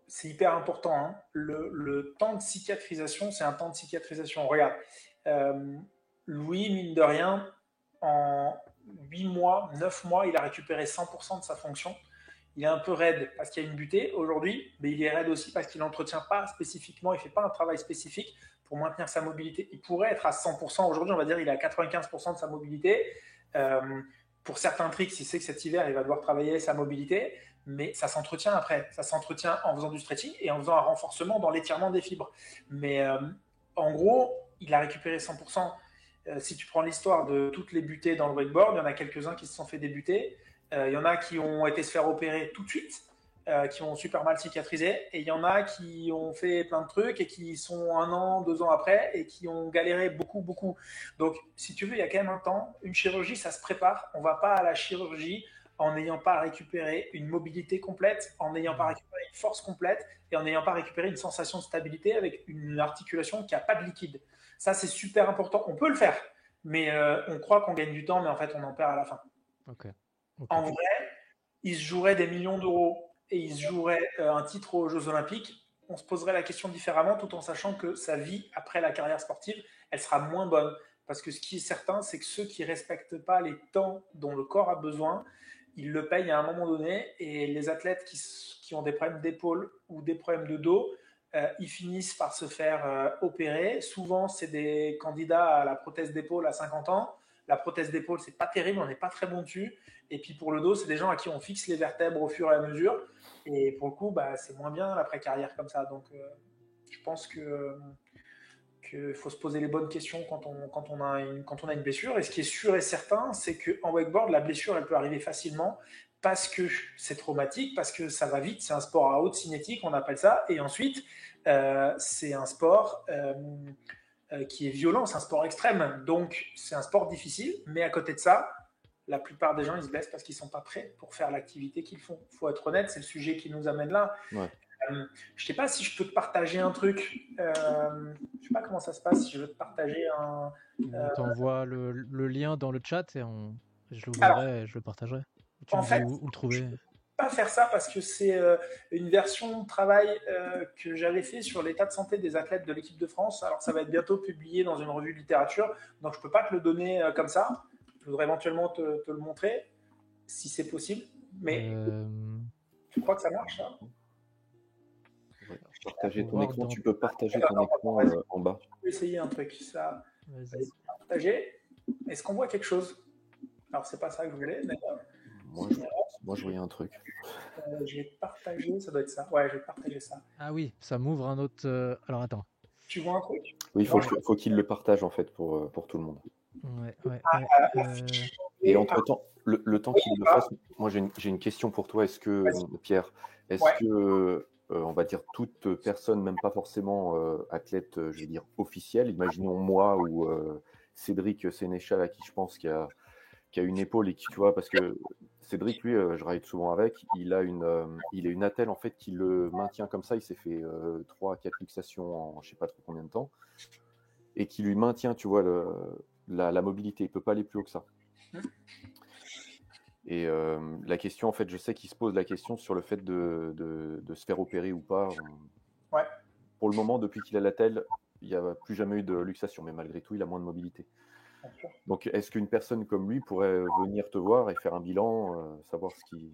C'est hyper important. Hein. Le temps de cicatrisation, c'est un temps de cicatrisation. Regarde, Louis, mine de rien, en 8 mois, 9 mois, il a récupéré 100% de sa fonction. Il est un peu raide parce qu'il y a une butée aujourd'hui, mais il est raide aussi parce qu'il n'entretient pas spécifiquement, il ne fait pas un travail spécifique pour maintenir sa mobilité. Il pourrait être à 100%. Aujourd'hui, on va dire qu'il est à 95% de sa mobilité. Pour certains tricks, il sait que cet hiver, il va devoir travailler sa mobilité, mais ça s'entretient après. Ça s'entretient en faisant du stretching et en faisant un renforcement dans l'étirement des fibres. Mais en gros, il a récupéré 100%. Si tu prends l'histoire de toutes les butées dans le wakeboard, il y en a quelques-uns qui se sont fait débuter. Il y en a qui ont été se faire opérer tout de suite, qui ont super mal cicatrisé, et il y en a qui ont fait plein de trucs et qui sont 1 an, 2 ans après et qui ont galéré beaucoup, beaucoup. Donc, si tu veux, il y a quand même un temps. Une chirurgie, ça se prépare. On ne va pas à la chirurgie en n'ayant pas récupéré une mobilité complète, en n'ayant pas récupéré une force complète et en n'ayant pas récupéré une sensation de stabilité avec une articulation qui n'a pas de liquide. Ça, c'est super important. On peut le faire, mais on croit qu'on gagne du temps, mais en fait, on en perd à la fin. Okay. En vrai, il se jouerait des millions d'euros et il se jouerait un titre aux Jeux Olympiques. On se poserait la question différemment tout en sachant que sa vie après la carrière sportive, elle sera moins bonne. Parce que ce qui est certain, c'est que ceux qui ne respectent pas les temps dont le corps a besoin, ils le payent à un moment donné. Et les athlètes qui ont des problèmes d'épaule ou des problèmes de dos, ils finissent par se faire opérer. Souvent, c'est des candidats à la prothèse d'épaule à 50 ans. La prothèse d'épaule, c'est pas terrible, on n'est pas très bon dessus. Et puis pour le dos, c'est des gens à qui on fixe les vertèbres au fur et à mesure. Et pour le coup, bah, c'est moins bien l'après-carrière comme ça. Donc je pense qu'il faut se poser les bonnes questions quand on a une blessure. Et ce qui est sûr et certain, c'est qu'en wakeboard, la blessure, elle peut arriver facilement parce que c'est traumatique, parce que ça va vite. C'est un sport à haute cinétique, on appelle ça. Et ensuite, c'est un sport qui est violent, c'est un sport extrême. Donc, c'est un sport difficile. Mais à côté de ça, la plupart des gens, ils se blessent parce qu'ils ne sont pas prêts pour faire l'activité qu'ils font. Il faut être honnête, c'est le sujet qui nous amène là. Ouais. Je ne sais pas si je peux te partager un truc. Je ne sais pas comment ça se passe, si je veux te partager un... On t'envoie le lien dans le chat et je l'ouvrirai et je le partagerai. Tu me dis où le trouver. pas faire ça parce que c'est une version de travail que j'avais fait sur l'état de santé des athlètes de l'équipe de France. Alors ça va être bientôt publié dans une revue de littérature, donc je peux pas te le donner comme ça. Je voudrais éventuellement te le montrer si c'est possible, mais je crois que ça marche. Ça. Ouais. Partager ton voir écran, dans- tu peux partager ton écran en bas. Je vais essayer un truc. Ça, Vas-y. partager. Est-ce qu'on voit quelque chose? Alors c'est pas ça que je voulais, mais Moi, je voyais un truc. je vais partager. Ça doit être ça. Ouais, je vais partager ça. Ah oui, ça m'ouvre un autre. Alors attends. Tu vois un truc? Oui, faut qu'il le partage en fait pour tout le monde. Ouais. Et entre-temps, le temps qu'il le fasse, moi j'ai une question pour toi. Est-ce que, Pierre, est-ce que, on va dire, toute personne, même pas forcément athlète, je vais dire, officielle, imaginons moi ou Cédric Sénéchal, à qui je pense qui a une épaule et qui, tu vois, parce que Cédric, lui, je ride souvent avec, il a une attelle en fait qui le maintient comme ça. Il s'est fait 3 à 4 luxations en je sais pas trop combien de temps et qui lui maintient, tu vois, la mobilité. Il peut pas aller plus haut que ça. Et la question, en fait, je sais qu'il se pose la question sur le fait de se faire opérer ou pas. Ouais. Pour le moment, depuis qu'il a l'attelle, il n'y a plus jamais eu de luxation, mais malgré tout, il a moins de mobilité. Donc, est-ce qu'une personne comme lui pourrait venir te voir et faire un bilan, savoir ce qui...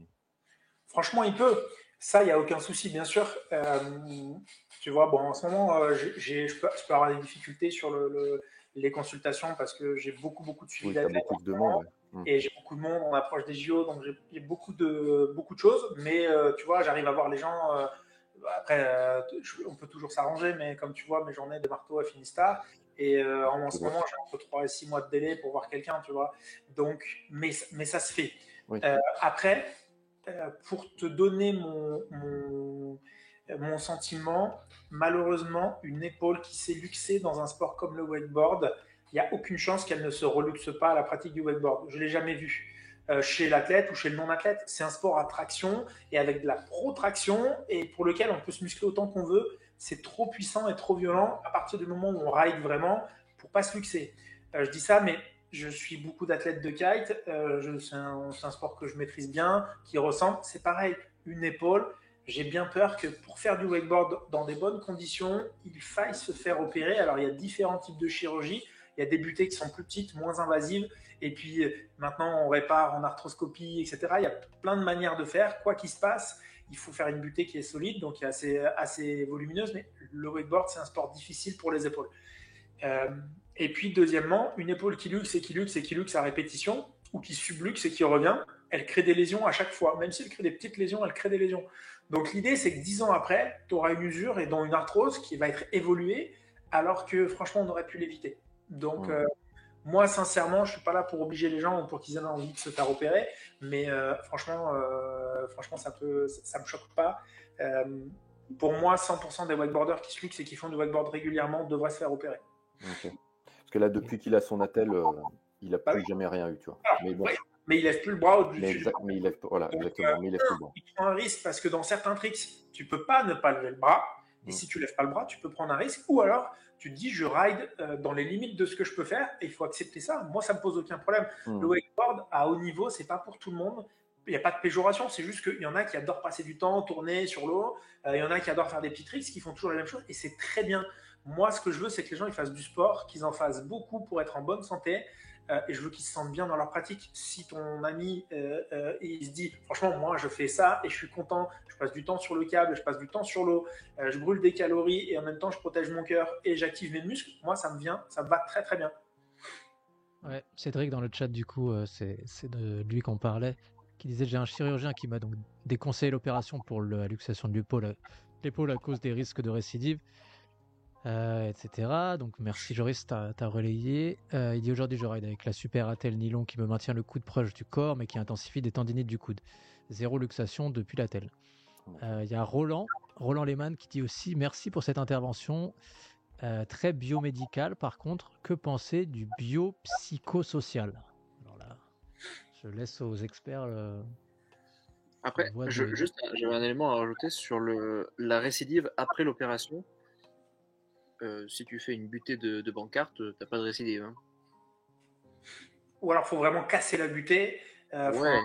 Franchement, il peut. Ça, il n'y a aucun souci, bien sûr. Tu vois, bon, en ce moment, je peux avoir des difficultés sur les consultations parce que j'ai beaucoup de suivi Oui, tu as beaucoup de demandes. Ouais. Et j'ai beaucoup de monde, on approche des JO, donc j'ai beaucoup de choses. Mais tu vois, j'arrive à voir les gens. Après, on peut toujours s'arranger, mais comme tu vois, mes journées de marteau à Finistère. Et en ce moment, j'ai entre 3 et 6 mois de délai pour voir quelqu'un, tu vois. Donc, mais ça se fait. Oui. Après, pour te donner mon sentiment, malheureusement, une épaule qui s'est luxée dans un sport comme le wakeboard, il n'y a aucune chance qu'elle ne se reluxe pas à la pratique du wakeboard. Je ne l'ai jamais vu. Chez l'athlète ou chez le non-athlète, c'est un sport à traction et avec de la protraction et pour lequel on peut se muscler autant qu'on veut. C'est trop puissant et trop violent à partir du moment où on ride vraiment pour pas se luxer. Je dis ça, mais je suis beaucoup d'athlètes de kite. C'est un sport que je maîtrise bien, qui ressemble. C'est pareil, une épaule. J'ai bien peur que pour faire du wakeboard dans des bonnes conditions, il faille se faire opérer. Alors, il y a différents types de chirurgie. Il y a des butées qui sont plus petites, moins invasives. Et puis, maintenant, on répare en arthroscopie, etc. Il y a plein de manières de faire. Quoi qu'il se passe, il faut faire une butée qui est solide, donc assez volumineuse. Mais le wakeboard, c'est un sport difficile pour les épaules. Et puis, deuxièmement, une épaule qui luxe à répétition, ou qui subluxe et qui revient, elle crée des lésions à chaque fois. Même si elle crée des petites lésions, elle crée des lésions. Donc, l'idée, c'est que 10 ans après, tu auras une usure et dont une arthrose qui va être évoluée, alors que, franchement, on aurait pu l'éviter. Donc, moi, sincèrement, je ne suis pas là pour obliger les gens ou pour qu'ils aient envie de se faire opérer, mais franchement, ça me choque pas. Pour moi, 100% des wakeboarders qui se luxent et qui font du wakeboard régulièrement devraient se faire opérer. Okay. Parce que là, depuis qu'il a son attelle, il n'a plus jamais rien eu, tu vois. Alors, mais bon. Mais il lève plus le bras au-dessus. Mais il lève, voilà, donc, exactement. Mais il lève plus le bras. Il prend un risque parce que dans certains tricks, tu peux pas ne pas lever le bras. Et si tu lèves pas le bras, tu peux prendre un risque. Ou alors, tu te dis, je ride dans les limites de ce que je peux faire et il faut accepter ça. Moi, ça me pose aucun problème. Le wakeboard à haut niveau, c'est pas pour tout le monde. Il n'y a pas de péjoration, c'est juste qu'il y en a qui adorent passer du temps, tourner sur l'eau. Il y en a qui adorent faire des petits tricks, qui font toujours la même chose et c'est très bien. Moi, ce que je veux, c'est que les gens ils fassent du sport, qu'ils en fassent beaucoup pour être en bonne santé. Et je veux qu'ils se sentent bien dans leur pratique. Si ton ami il se dit franchement moi je fais ça et je suis content, je passe du temps sur le câble, je passe du temps sur l'eau, je brûle des calories et en même temps je protège mon cœur et j'active mes muscles, moi ça me va très très bien. Ouais, Cédric dans le chat du coup c'est de lui qu'on parlait, qui disait j'ai un chirurgien qui m'a donc déconseillé l'opération pour la luxation de l'épaule à cause des risques de récidive. Etc. Donc merci Joris, t'as relayé. Il dit aujourd'hui je ride avec la super attelle nylon qui me maintient le coude proche du corps mais qui intensifie des tendinites du coude. Zéro luxation depuis l'attelle. Il y a Roland Lehmann qui dit aussi merci pour cette intervention très biomédicale. Par contre, que penser du biopsychosocial? Alors là, je laisse aux experts. Après, j'avais un élément à rajouter sur la récidive après l'opération. Si tu fais une butée de bancarte, t'as pas de récidive. Hein. Ou alors, il faut vraiment casser la butée. Ouais.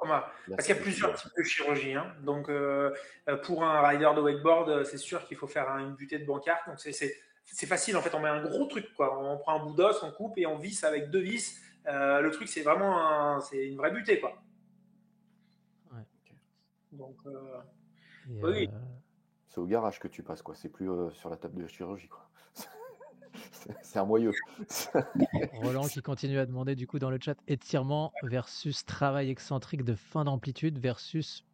Parce qu'il y a plusieurs types de chirurgie. Hein. Donc, pour un rider de wakeboard, c'est sûr qu'il faut faire une butée de bancarte. Donc, c'est facile. En fait, on met un gros truc. Quoi. On prend un bout d'os, on coupe et on visse avec 2 vis. Le truc, c'est vraiment c'est une vraie butée. Quoi. Ouais. Donc, Et, oui. C'est au garage que tu passes, quoi. C'est plus sur la table de chirurgie, quoi. C'est un moyeu. Roland qui continue à demander du coup dans le chat, étirement versus travail excentrique de fin d'amplitude versus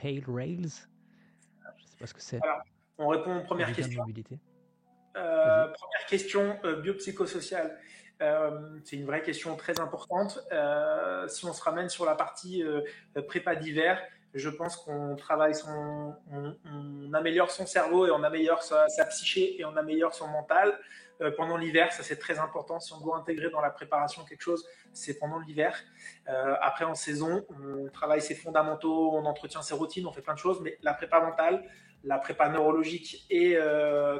pale rails. Je sais pas ce que c'est. Alors, on répond aux premières Du gain de questions. mobilité. Première question, biopsychosociale. C'est une vraie question très importante. Si on se ramène sur la partie prépa d'hiver, je pense qu'on travaille on améliore son cerveau et on améliore sa psyché et on améliore son mental pendant l'hiver. Ça, c'est très important. Si on doit intégrer dans la préparation quelque chose, c'est pendant l'hiver. Après, en saison, on travaille ses fondamentaux, on entretient ses routines, on fait plein de choses, mais la prépa mentale, la prépa neurologique et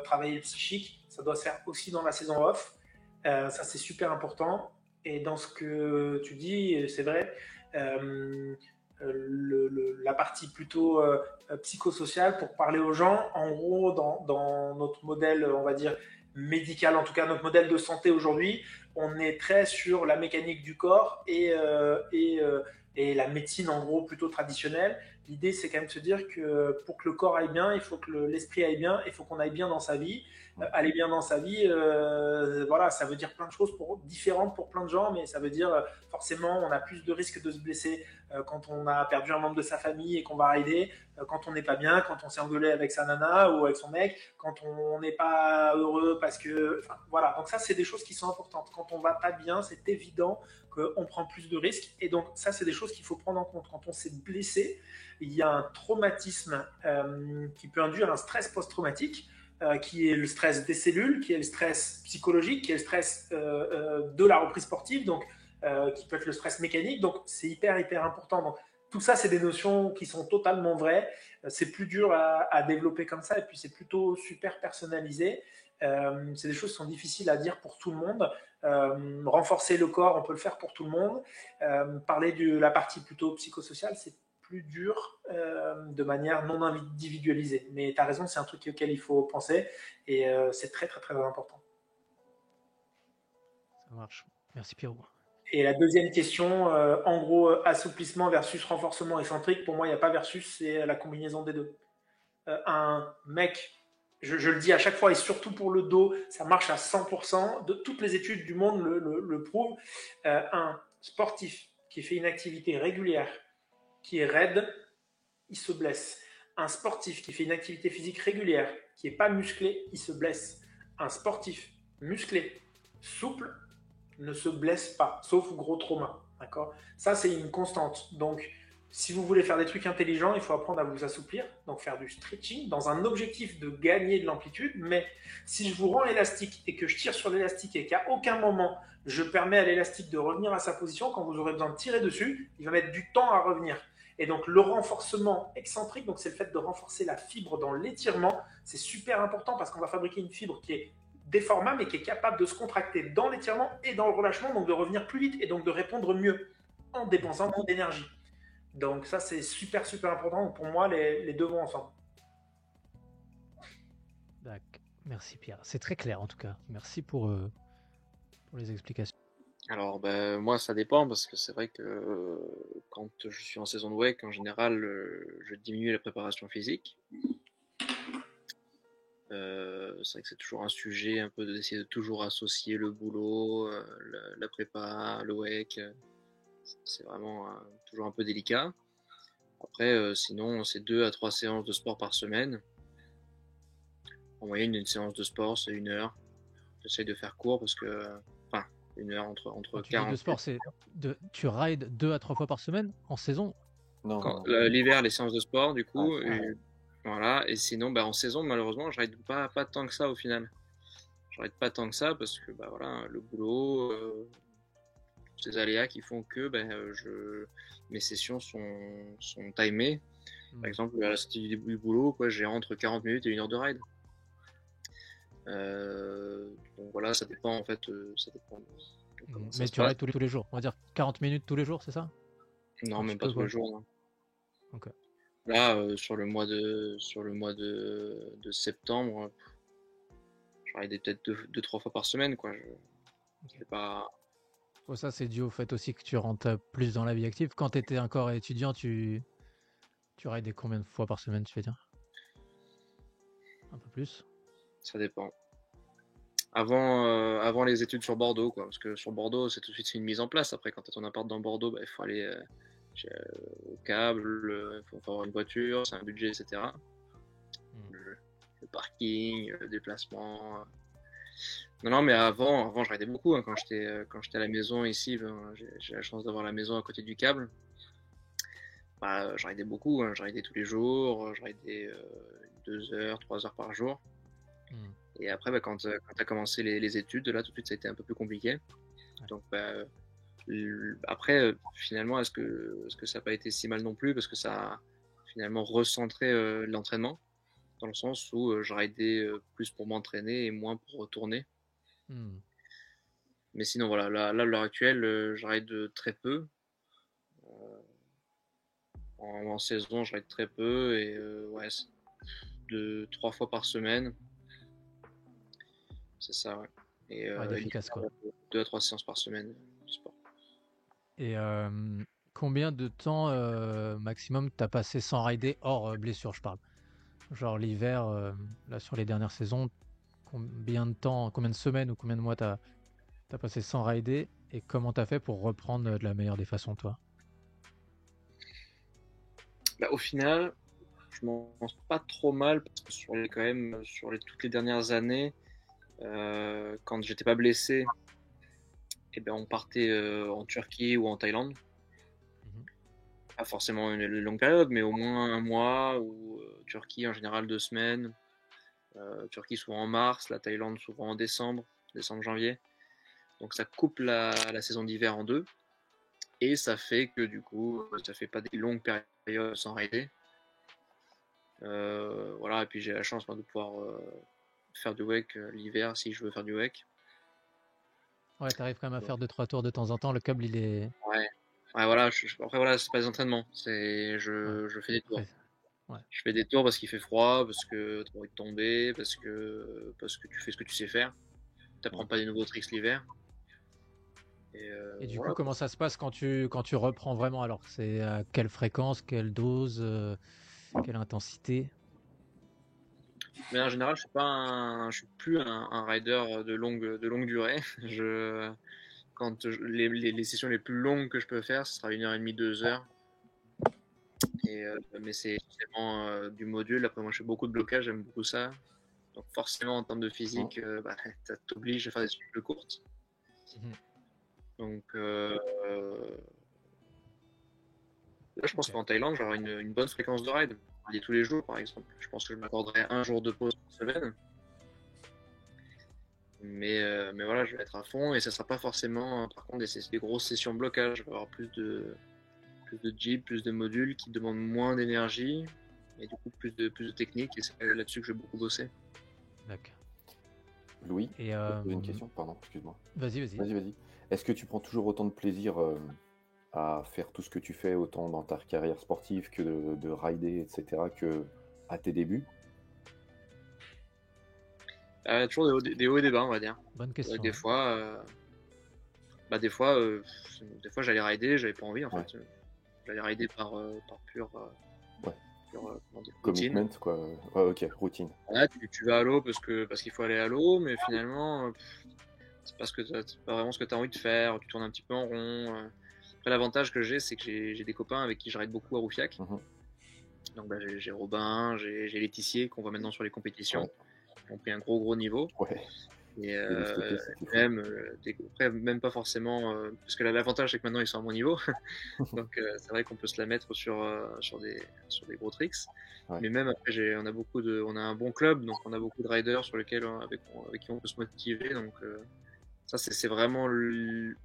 travailler le psychique, ça doit se faire aussi dans la saison off. Ça, c'est super important. Et dans ce que tu dis, c'est vrai, la partie plutôt psychosociale, pour parler aux gens, en gros, dans notre modèle, on va dire, médical, en tout cas notre modèle de santé aujourd'hui, on est très sur la mécanique du corps et la médecine, en gros, plutôt traditionnelle. L'idée, c'est quand même de se dire que pour que le corps aille bien, il faut que l'esprit aille bien, il faut qu'on aille bien dans sa vie. Aller bien dans sa vie, voilà, ça veut dire plein de choses différentes pour plein de gens, mais ça veut dire forcément on a plus de risques de se blesser quand on a perdu un membre de sa famille et qu'on va rider, quand on n'est pas bien, quand on s'est engueulé avec sa nana ou avec son mec, quand on n'est pas heureux parce que... Enfin, voilà, donc ça c'est des choses qui sont importantes. Quand on va pas bien, c'est évident qu'on prend plus de risques, et donc ça c'est des choses qu'il faut prendre en compte. Quand on s'est blessé, il y a un traumatisme qui peut induire un stress post-traumatique, qui est le stress des cellules, qui est le stress psychologique, qui est le stress de la reprise sportive, donc qui peut être le stress mécanique. Donc c'est hyper important. Donc tout ça, c'est des notions qui sont totalement vraies. C'est plus dur à développer comme ça, et puis c'est plutôt super personnalisé. C'est des choses qui sont difficiles à dire pour tout le monde. Renforcer le corps, on peut le faire pour tout le monde. Parler de la partie plutôt psychosociale, c'est plus dur de manière non individualisée. Mais tu as raison, c'est un truc auquel il faut penser, et c'est très important. Ça marche. Merci Pierrot. Et la deuxième question, en gros, assouplissement versus renforcement excentrique, pour moi, il n'y a pas versus, c'est la combinaison des deux. Un mec, je le dis à chaque fois, et surtout pour le dos, ça marche à 100%, toutes les études du monde le prouvent. Un sportif qui fait une activité régulière, qui est raide, il se blesse. Un sportif qui fait une activité physique régulière, qui n'est pas musclé, il se blesse. Un sportif musclé, souple, ne se blesse pas, sauf gros trauma. D'accord ? Ça, c'est une constante. Donc, si vous voulez faire des trucs intelligents, il faut apprendre à vous assouplir, donc faire du stretching dans un objectif de gagner de l'amplitude. Mais si je vous rends élastique et que je tire sur l'élastique et qu'à aucun moment je permets à l'élastique de revenir à sa position, quand vous aurez besoin de tirer dessus, il va mettre du temps à revenir. Et donc le renforcement excentrique, donc c'est le fait de renforcer la fibre dans l'étirement, c'est super important parce qu'on va fabriquer une fibre qui est déformable et qui est capable de se contracter dans l'étirement et dans le relâchement, donc de revenir plus vite et donc de répondre mieux en dépensant moins d'énergie. Donc ça, c'est super important. Pour moi, les deux vont ensemble. D'accord. Merci Pierre. C'est très clair en tout cas. Merci pour les explications. Alors, moi, ça dépend parce que c'est vrai que quand je suis en saison de wake, en général, je diminue la préparation physique. C'est vrai que c'est toujours un sujet un peu d'essayer de toujours associer le boulot, la prépa, le wake. C'est vraiment toujours un peu délicat. Après, sinon, c'est 2 à 3 séances de sport par semaine. En moyenne, une séance de sport, c'est 1 heure. J'essaie de faire court parce que... 1 heure entre Quand tu 40... dis de sport, c'est tu rides 2 à 3 fois par semaine en saison? Non. L'hiver, les séances de sport, du coup. Ah, et, voilà. Et sinon, en saison, malheureusement, je ride pas tant que ça au final. Je ride pas tant que ça parce que voilà, le boulot, ces aléas qui font que mes sessions sont timées. Par exemple, à la sortie du boulot, j'ai entre 40 minutes et 1 heure de ride. Donc voilà, ça dépend en fait. Ça dépend mais tu rides tous les jours, on va dire 40 minutes tous les jours, c'est ça? Non, Un petit même pas peu, tous les quoi. jours. Non. Ok. Là, sur le mois de septembre, je raidais peut-être 2-3 fois par semaine, quoi. Ok. C'est pas. Bon, ça, c'est dû au fait aussi que tu rentres plus dans la vie active. Quand tu étais encore étudiant, tu raidais combien de fois par semaine, tu veux dire? Un peu plus? Ça dépend. Avant les études sur Bordeaux, quoi. Parce que sur Bordeaux, c'est tout de suite une mise en place. Après, quand tu as ton appart dans Bordeaux, bah, il faut aller au câble, il faut avoir une voiture, c'est un budget, etc. Hmm. Le parking, le déplacement. Non, mais avant, je raidais beaucoup. Hein. Quand j'étais à la maison ici, ben, j'ai la chance d'avoir la maison à côté du câble. Bah, je raidais beaucoup. Hein. Je raidais tous les jours. Je raidais 2 heures, 3 heures par jour. Hmm. Et après, bah, quand tu as commencé les études, là, tout de suite, ça a été un peu plus compliqué. Ouais. Donc, bah, après, finalement, est-ce que ça n'a pas été si mal non plus parce que ça a finalement recentré l'entraînement dans le sens où je raidais plus pour m'entraîner et moins pour retourner. Hmm. Mais sinon, voilà, là à l'heure actuelle, je raide très peu. En saison, je raide très peu et ouais, 3 fois par semaine. C'est ça, ouais. Et Ride efficace, quoi. 2 à 3 séances par semaine de sport. Et combien de temps maximum t'as passé sans rider hors blessure, je parle? Genre l'hiver, là sur les dernières saisons, combien de temps, combien de semaines ou combien de mois t'as passé sans rider et comment t'as fait pour reprendre de la meilleure des façons, toi? Bah, au final, je m'en pense pas trop mal parce que quand même, toutes les dernières années, quand j'étais pas blessé, eh ben, on partait en Turquie ou en Thaïlande. Mhm. Pas forcément une longue période, mais au moins un mois, ou Turquie en général 2 semaines. Turquie souvent en mars, la Thaïlande souvent en décembre, janvier. Donc ça coupe la saison d'hiver en deux. Et ça fait que du coup, ça fait pas des longues périodes sans rider. Voilà, et puis j'ai la chance moi, de pouvoir faire du wake l'hiver si je veux faire du wake. Ouais, t'arrives quand même à Donc, faire 2-3 tours de temps en temps. Le câble, il est. ouais. Ouais, voilà, après voilà, c'est pas des entraînements, Ouais. je fais des tours. Après, ouais. Je fais des tours parce qu'il fait froid, parce que t'as envie de tomber, parce que tu fais ce que tu sais faire. T'apprends pas des nouveaux tricks l'hiver. Et du coup, Voilà. comment ça se passe quand tu reprends vraiment? Alors, c'est à quelle fréquence, quelle dose, quelle intensité? Mais en général, je suis plus un rider de longue durée. Les sessions les plus longues que je peux faire, ce sera 1h30, 2 heures. Mais c'est vraiment du module. Après, moi, je fais beaucoup de blocage, j'aime beaucoup ça. Donc, forcément, en termes de physique, bah, ça t'oblige à faire des sessions plus courtes. Mhm. Donc, là, je pense Ok. qu'en Thaïlande, j'aurai une bonne fréquence de ride. Tous les jours, par exemple. Je pense que je m'accorderai un jour de pause par semaine. Mais voilà, je vais être à fond et ça sera pas forcément, par contre, des grosses sessions blocage. Je vais avoir plus de jeep, plus de modules qui demandent moins d'énergie et du coup plus de technique. Et c'est là-dessus que je vais beaucoup bosser. D'accord. Louis, Et je peux te poser une question? Pardon, excuse-moi. vas-y, vas-y. Vas-y. Est-ce que tu prends toujours autant de plaisir à faire tout ce que tu fais, autant dans ta carrière sportive que de rider, etc., que à tes débuts? Toujours des hauts et des bas, on va dire. Bonne C'est vrai que question. des Ouais. fois, des fois j'allais rider, j'avais pas envie en Ouais. fait. J'allais rider par pure, Ouais. comment dire, routine. Commitment, quoi. Ouais, ok, routine. Voilà, tu vas à l'eau parce qu'il faut aller à l'eau, mais finalement, c'est pas vraiment ce que tu as envie de faire. Tu tournes un petit peu en rond. Après, l'avantage que j'ai, c'est que j'ai des copains avec qui je ride beaucoup à Roufiac. Mhm. Donc, bah, j'ai Robin, j'ai Laetitia qu'on voit maintenant sur les compétitions. Ouais. Qui ont pris un gros niveau. Ouais. Et J'ai vu cet été, c'était fou. après, même pas forcément. Parce que l'avantage, c'est que maintenant, ils sont à mon niveau. Donc, c'est vrai qu'on peut se la mettre sur des gros tricks. Ouais. Mais même après, on a un bon club, donc on a beaucoup de riders sur lesquels, avec qui on peut se motiver. Donc, ça, c'est vraiment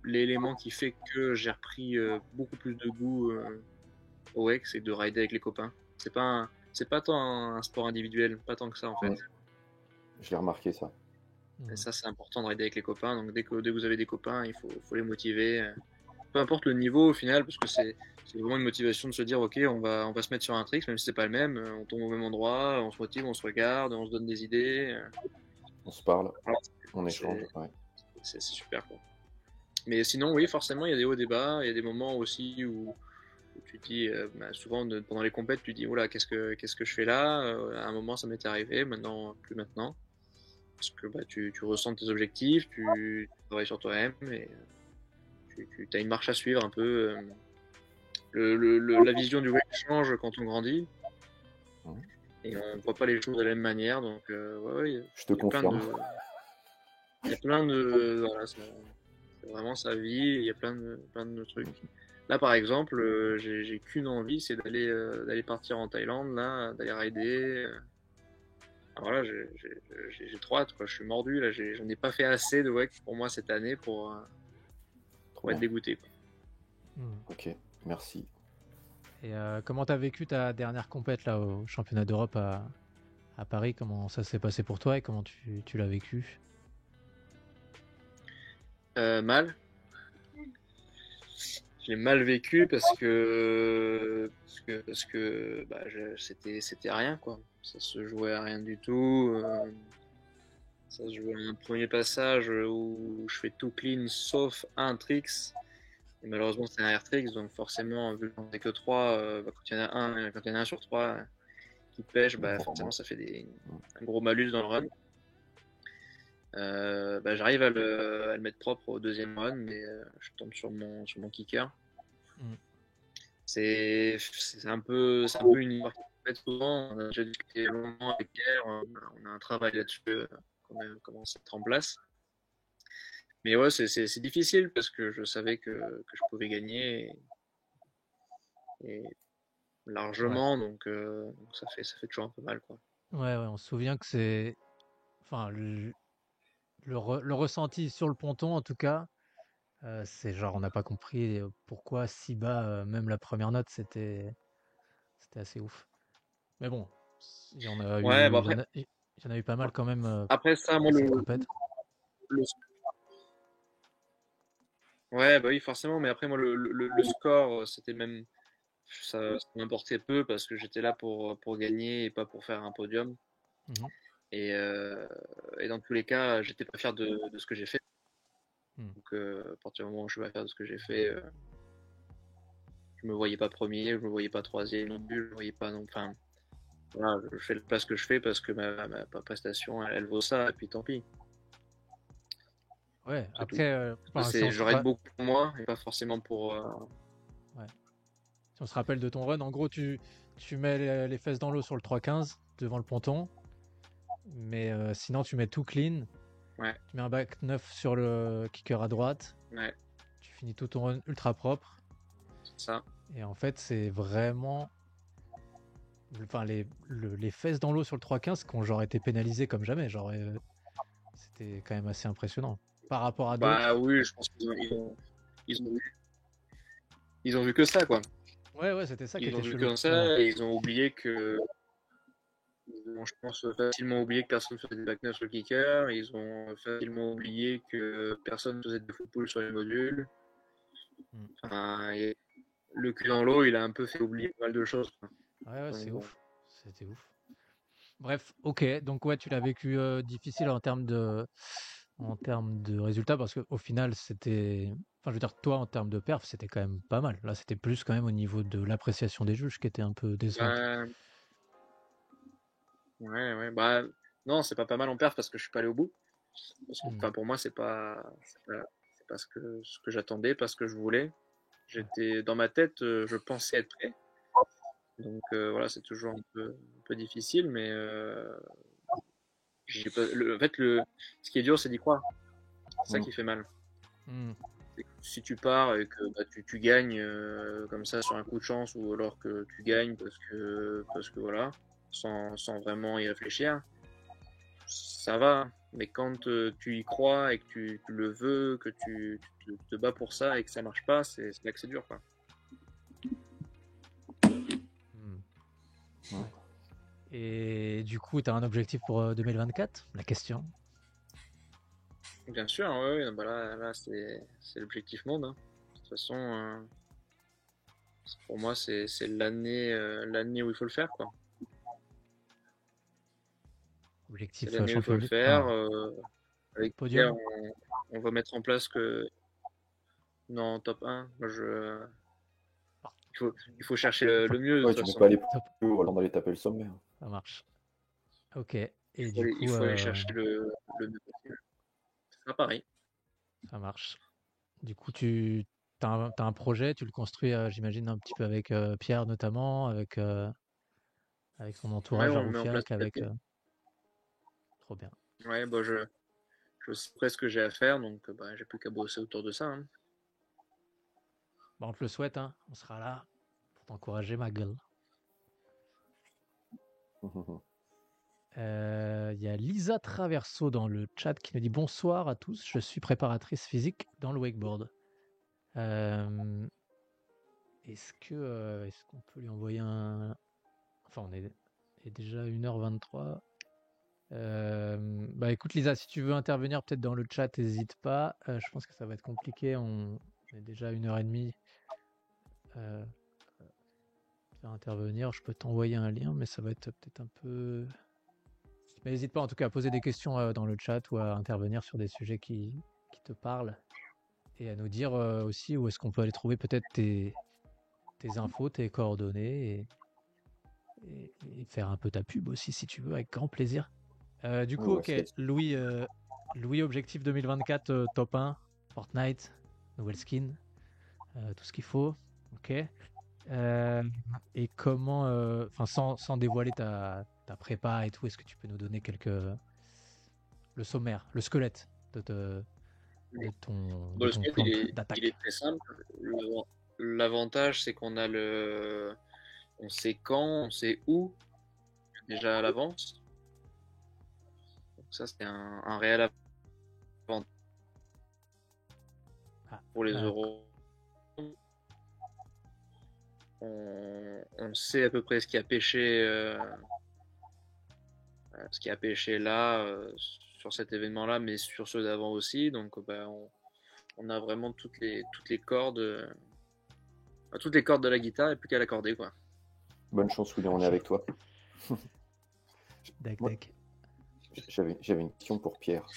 l'élément qui fait que j'ai repris beaucoup plus de goût au wake, c'est de rider avec les copains. C'est pas tant un sport individuel, pas tant que ça en fait. Ouais. Je l'ai remarqué, ça. Et ça, c'est important de rider avec les copains. Donc dès que vous avez des copains, il faut les motiver. peu importe le niveau au final, parce que c'est vraiment une motivation de se dire ok, on va se mettre sur un trick, même si c'est pas le même, on tombe au même endroit, on se motive, on se regarde, on se donne des idées. On se parle, Alors, on échange. Ouais. c'est super quoi. Mais sinon, oui, forcément, il y a des hauts débats, il y a des moments aussi où tu te dis, souvent pendant les compètes, tu dis, oula, qu'est-ce que je fais là? À un moment, ça m'était arrivé, maintenant, plus maintenant. Parce que tu ressens tes objectifs, tu travailles sur toi-même et tu as une marche à suivre un peu. La vision du web change quand on grandit et on voit pas les choses de la même manière. Donc, ouais, Je te confirme. Il y a plein de voilà, c'est vraiment sa vie. Il y a plein de trucs. Là, par exemple, j'ai qu'une envie, c'est d'aller partir en Thaïlande, là, d'aller rider. Voilà, j'ai trop hâte, quoi. Je suis mordu, là. J'en ai pas fait assez de WEC pour moi cette année pour être dégoûté, quoi. Ok, merci. Et comment t'as vécu ta dernière compète là au championnat d'Europe à Paris? Comment ça s'est passé pour toi et comment tu l'as vécu? Mal. Je l'ai mal vécu parce que c'était rien, quoi. Ça se jouait à rien du tout. Ça se jouait à un premier passage où je fais tout clean sauf un tricks. Et malheureusement, c'est un air tricks, donc forcément, vu que j'en ai que 3, quand il y en a un sur 3 qui pêche, forcément, ça fait un gros malus dans le run. J'arrive à le mettre propre au deuxième run, mais je tombe sur mon kicker. C'est un peu une histoire qui se fait souvent. On a déjà discuté longuement avec Pierre, on a un travail là-dessus qu'on a commencé à mettre en place. Mais ouais, c'est difficile parce que je savais que je pouvais gagner et largement, donc ça fait toujours un peu mal, quoi. Ouais, on se souvient que c'est, enfin, le ressenti sur le ponton en tout cas, c'est genre on n'a pas compris pourquoi si bas, même la première note, c'était assez ouf. Mais bon, il y en a Ouais, eu, après, il y en a eu pas mal quand même après ça, moi, cette compète. Ouais, bah oui, forcément, mais après, moi, le score, c'était même. Ça m'importait peu parce que j'étais là pour gagner et pas pour faire un podium. Et dans tous les cas, j'étais pas fier de ce que j'ai fait. Donc, à partir du moment où je suis pas fier de ce que j'ai fait, je me voyais pas premier, je me voyais pas troisième non plus, je me voyais pas non. Enfin, voilà, je fais le place que je fais parce que ma prestation, elle vaut ça, et puis tant pis. Ouais, C'est après, j'aurais beaucoup pour moi et pas forcément pour. Ouais. Si on se rappelle de ton run, en gros, tu mets les fesses dans l'eau sur le 3-15 devant le ponton, mais sinon tu mets tout clean. Ouais. Tu mets un back 9 sur le kicker à droite. Ouais. Tu finis tout ton run ultra propre. C'est ça. Et en fait, c'est vraiment. Enfin, les fesses dans l'eau sur le 3-15 qui ont genre été pénalisés comme jamais. Genre, c'était quand même assez impressionnant. Par rapport à d'autres. Bah oui, je pense qu'ils ont vu que ça, quoi. Ouais, c'était ça qui était chelou. Ils ont vu que ça et ils ont oublié que. Ils ont, je pense, facilement oublié que personne faisait des back 9 sur le kicker. Ils ont facilement oublié que personne faisait des full pull sur les modules. Enfin, le cul dans l'eau, il a un peu fait oublier pas mal de choses, quoi. Ouais, c'est ouf. C'était ouf. Bref, ok. Donc ouais, tu l'as vécu difficile en termes de résultats parce qu'au final, c'était. Enfin, je veux dire, toi, en termes de perf, c'était quand même pas mal. Là, c'était plus quand même au niveau de l'appréciation des juges qui était un peu décevante. Ouais. Bah, non, c'est pas mal en perf parce que je suis pas allé au bout. Parce que, enfin, pour moi, c'est pas ce que j'attendais, pas ce que je voulais. J'étais dans ma tête, je pensais être prêt. Donc voilà, c'est toujours un peu difficile, mais en fait, ce qui est dur, c'est d'y croire. C'est ça qui fait mal. Si tu pars et que tu gagnes comme ça sur un coup de chance, ou alors que tu gagnes parce que voilà, sans vraiment y réfléchir, ça va. Mais quand tu y crois et que tu le veux, que tu te bats pour ça et que ça marche pas, c'est là que c'est dur, quoi. Ouais. Et du coup, tu as un objectif pour 2024? La question. Bien sûr, oui. Bah là c'est l'objectif monde. Hein. toute façon, pour moi, c'est l'année où il faut le faire, quoi. Objectif C'est l'année où il faut champion le du... faire. enfin, Avec Pierre, podium. on va mettre en place que non, top 1. Moi, il faut chercher le mieux de Ouais, toute tu peux façon. pas aller Top. plus haut avant d'aller taper le sommet. Ça marche. Ok. Et Il du coup, faut aller chercher le mieux possible. C'est pas pareil. ça marche. Du coup, t'as un projet, tu le construis, j'imagine, un petit peu avec Pierre notamment, avec son Ouais, entourage à on met en place Roufiac, avec... Trop bien. Ouais, bah, je sais presque ce que j'ai à faire, donc bah, j'ai plus qu'à bosser autour de ça. Hein. Bah, on te le souhaite, hein. On sera là pour t'encourager, ma gueule. Il y a Lisa Traverso dans le chat qui nous dit bonsoir à tous, je suis préparatrice physique dans le wakeboard. Est-ce qu'on peut lui envoyer un... Enfin, il est déjà 1h23. Bah écoute Lisa, si tu veux intervenir peut-être dans le chat, n'hésite pas. Je pense que ça va être compliqué, on est déjà 1h30. Faire intervenir, je peux t'envoyer un lien, mais ça va être peut-être un peu... Mais n'hésite pas en tout cas à poser des questions dans le chat ou à intervenir sur des sujets qui te parlent et à nous dire aussi où est-ce qu'on peut aller trouver peut-être tes infos, tes coordonnées et faire un peu ta pub aussi si tu veux, avec grand plaisir. Du coup, ok, Louis, objectif 2024, top 1, Fortnite, nouvelle skin, tout ce qu'il faut, ok. Et comment, sans dévoiler ta prépa et tout, est-ce que tu peux nous donner le sommaire, le squelette de ton plan d'attaque? Il est très simple. L'avantage, c'est qu'on a on sait quand, on sait où, déjà à l'avance. Donc ça, c'est un réel avantage pour les euros. On sait à peu près ce qui a pêché là sur cet événement-là, mais sur ceux d'avant aussi. Donc, on a vraiment toutes les cordes, de la guitare et plus qu'à l'accorder, quoi. Bonne chance, William, on est avec toi. Dac. J'avais une question pour Pierre.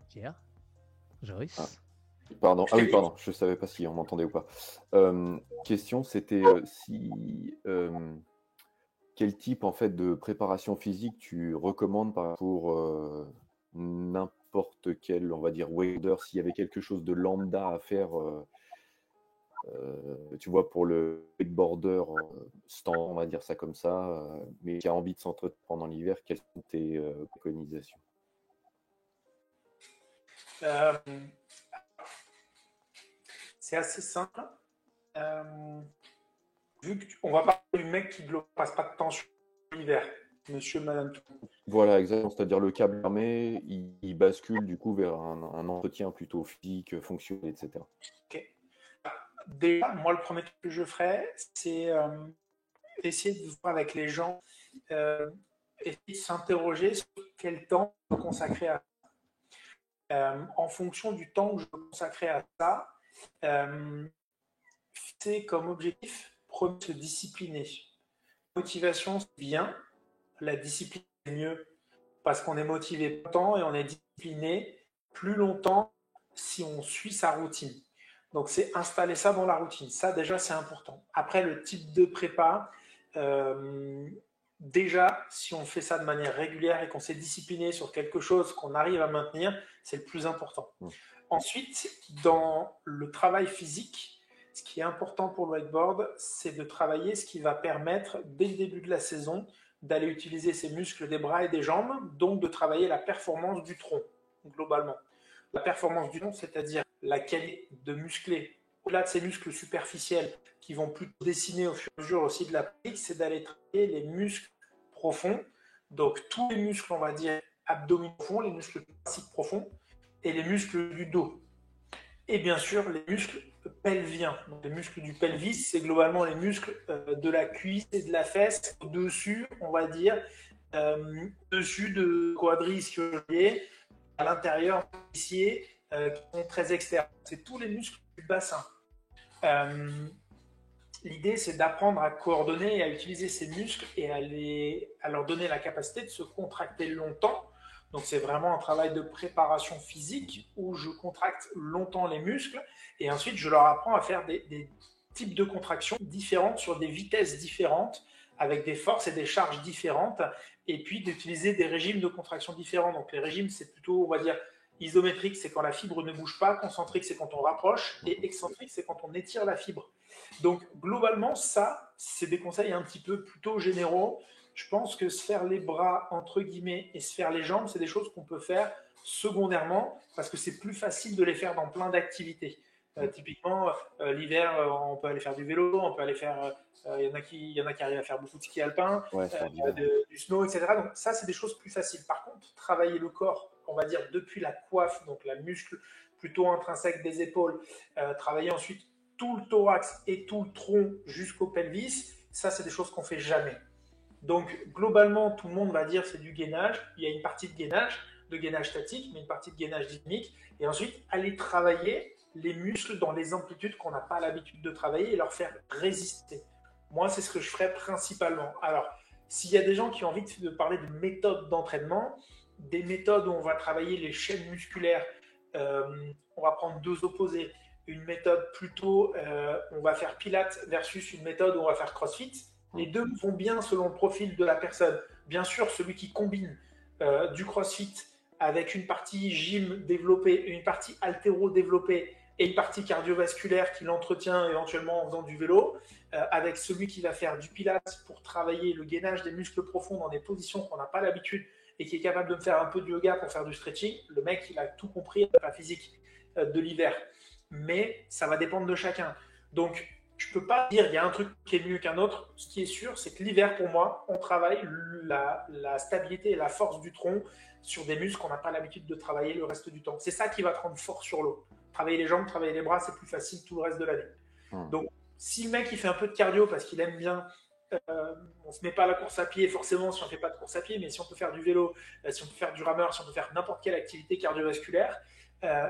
Pierre, Joris. Pardon. Ah oui, pardon. Je savais pas si on m'entendait ou pas. Question, c'était quel type en fait de préparation physique tu recommandes pour n'importe quel, on va dire, wakeboarder, s'il y avait quelque chose de lambda à faire, tu vois, pour le wakeboarder standard, on va dire ça comme ça, mais qui a envie de s'entretenir pendant l'hiver, quelles sont tes préconisations? C'est assez simple. Vu qu'on va parler du mec qui ne passe pas de temps sur l'hiver, monsieur, madame tout. Voilà, exactement. C'est-à-dire le câble armé, il bascule du coup vers un entretien plutôt physique, fonctionnel, etc. Ok. Déjà, moi, le premier truc que je ferais, c'est essayer de voir avec les gens, essayer de s'interroger sur quel temps consacrer à ça. En fonction du temps que je veux consacrer à ça, fixer comme objectif, premier, se discipliner. Motivation, c'est bien. La discipline, c'est mieux parce qu'on est motivé longtemps et on est discipliné plus longtemps si on suit sa routine. Donc, c'est installer ça dans la routine. Ça, déjà, c'est important. Après, le type de prépa, déjà, si on fait ça de manière régulière et qu'on s'est discipliné sur quelque chose qu'on arrive à maintenir, c'est le plus important. Ensuite, dans le travail physique, ce qui est important pour le wakeboard, c'est de travailler ce qui va permettre, dès le début de la saison, d'aller utiliser ses muscles des bras et des jambes, donc de travailler la performance du tronc, globalement. La performance du tronc, c'est-à-dire la qualité de muscler, au-delà de ces muscles superficiels qui vont plutôt dessiner au fur et à mesure aussi de la pratique, c'est d'aller travailler les muscles profonds, donc tous les muscles, on va dire, abdominaux profonds, les muscles thoraciques profonds, et les muscles du dos. Et bien sûr, les muscles pelviens. Donc, les muscles du pelvis, c'est globalement les muscles de la cuisse et de la fesse, au-dessus, on va dire, dessus de quadri ischio-jambier, à l'intérieur ici, qui sont très externes. C'est tous les muscles du bassin. L'idée, c'est d'apprendre à coordonner et à utiliser ces muscles et à leur donner la capacité de se contracter longtemps. Donc, c'est vraiment un travail de préparation physique où je contracte longtemps les muscles et ensuite, je leur apprends à faire des types de contractions différentes sur des vitesses différentes avec des forces et des charges différentes et puis d'utiliser des régimes de contraction différents. Donc, les régimes, c'est plutôt, on va dire, isométrique, c'est quand la fibre ne bouge pas, concentrique, c'est quand on rapproche et excentrique, c'est quand on étire la fibre. Donc, globalement, ça, c'est des conseils un petit peu plutôt généraux. Je pense que se faire les bras, entre guillemets, et se faire les jambes, c'est des choses qu'on peut faire secondairement parce que c'est plus facile de les faire dans plein d'activités. Typiquement, l'hiver, on peut aller faire du vélo, on peut aller faire. Il y en a qui arrivent à faire beaucoup de ski alpin, du snow, etc. Donc, ça, c'est des choses plus faciles. Par contre, travailler le corps, on va dire, depuis la coiffe, donc la muscle plutôt intrinsèque des épaules, travailler ensuite tout le thorax et tout le tronc jusqu'au pelvis, ça, c'est des choses qu'on fait jamais. Donc, globalement, tout le monde va dire c'est du gainage. Il y a une partie de gainage statique, mais une partie de gainage dynamique. Et ensuite, aller travailler les muscles dans les amplitudes qu'on n'a pas l'habitude de travailler et leur faire résister. Moi, c'est ce que je ferais principalement. Alors, s'il y a des gens qui ont envie de parler de méthodes d'entraînement, des méthodes où on va travailler les chaînes musculaires, on va prendre deux opposés. Une méthode plutôt, on va faire Pilates versus une méthode où on va faire CrossFit. Les deux vont bien selon le profil de la personne. Bien sûr, celui qui combine du CrossFit avec une partie gym développée, une partie haltéro développée et une partie cardiovasculaire qui l'entretient éventuellement en faisant du vélo, avec celui qui va faire du Pilates pour travailler le gainage des muscles profonds dans des positions qu'on n'a pas l'habitude et qui est capable de me faire un peu de yoga pour faire du stretching. Le mec, il a tout compris avec la physique de l'hiver. Mais ça va dépendre de chacun. Donc, je ne peux pas dire qu'il y a un truc qui est mieux qu'un autre. Ce qui est sûr, c'est que l'hiver, pour moi, on travaille la stabilité et la force du tronc sur des muscles qu'on n'a pas l'habitude de travailler le reste du temps. C'est ça qui va te rendre fort sur l'eau. Travailler les jambes, travailler les bras, c'est plus facile tout le reste de l'année. Donc, si le mec, il fait un peu de cardio parce qu'il aime bien, on ne se met pas à la course à pied forcément si on ne fait pas de course à pied, mais si on peut faire du vélo, si on peut faire du rameur, si on peut faire n'importe quelle activité cardiovasculaire,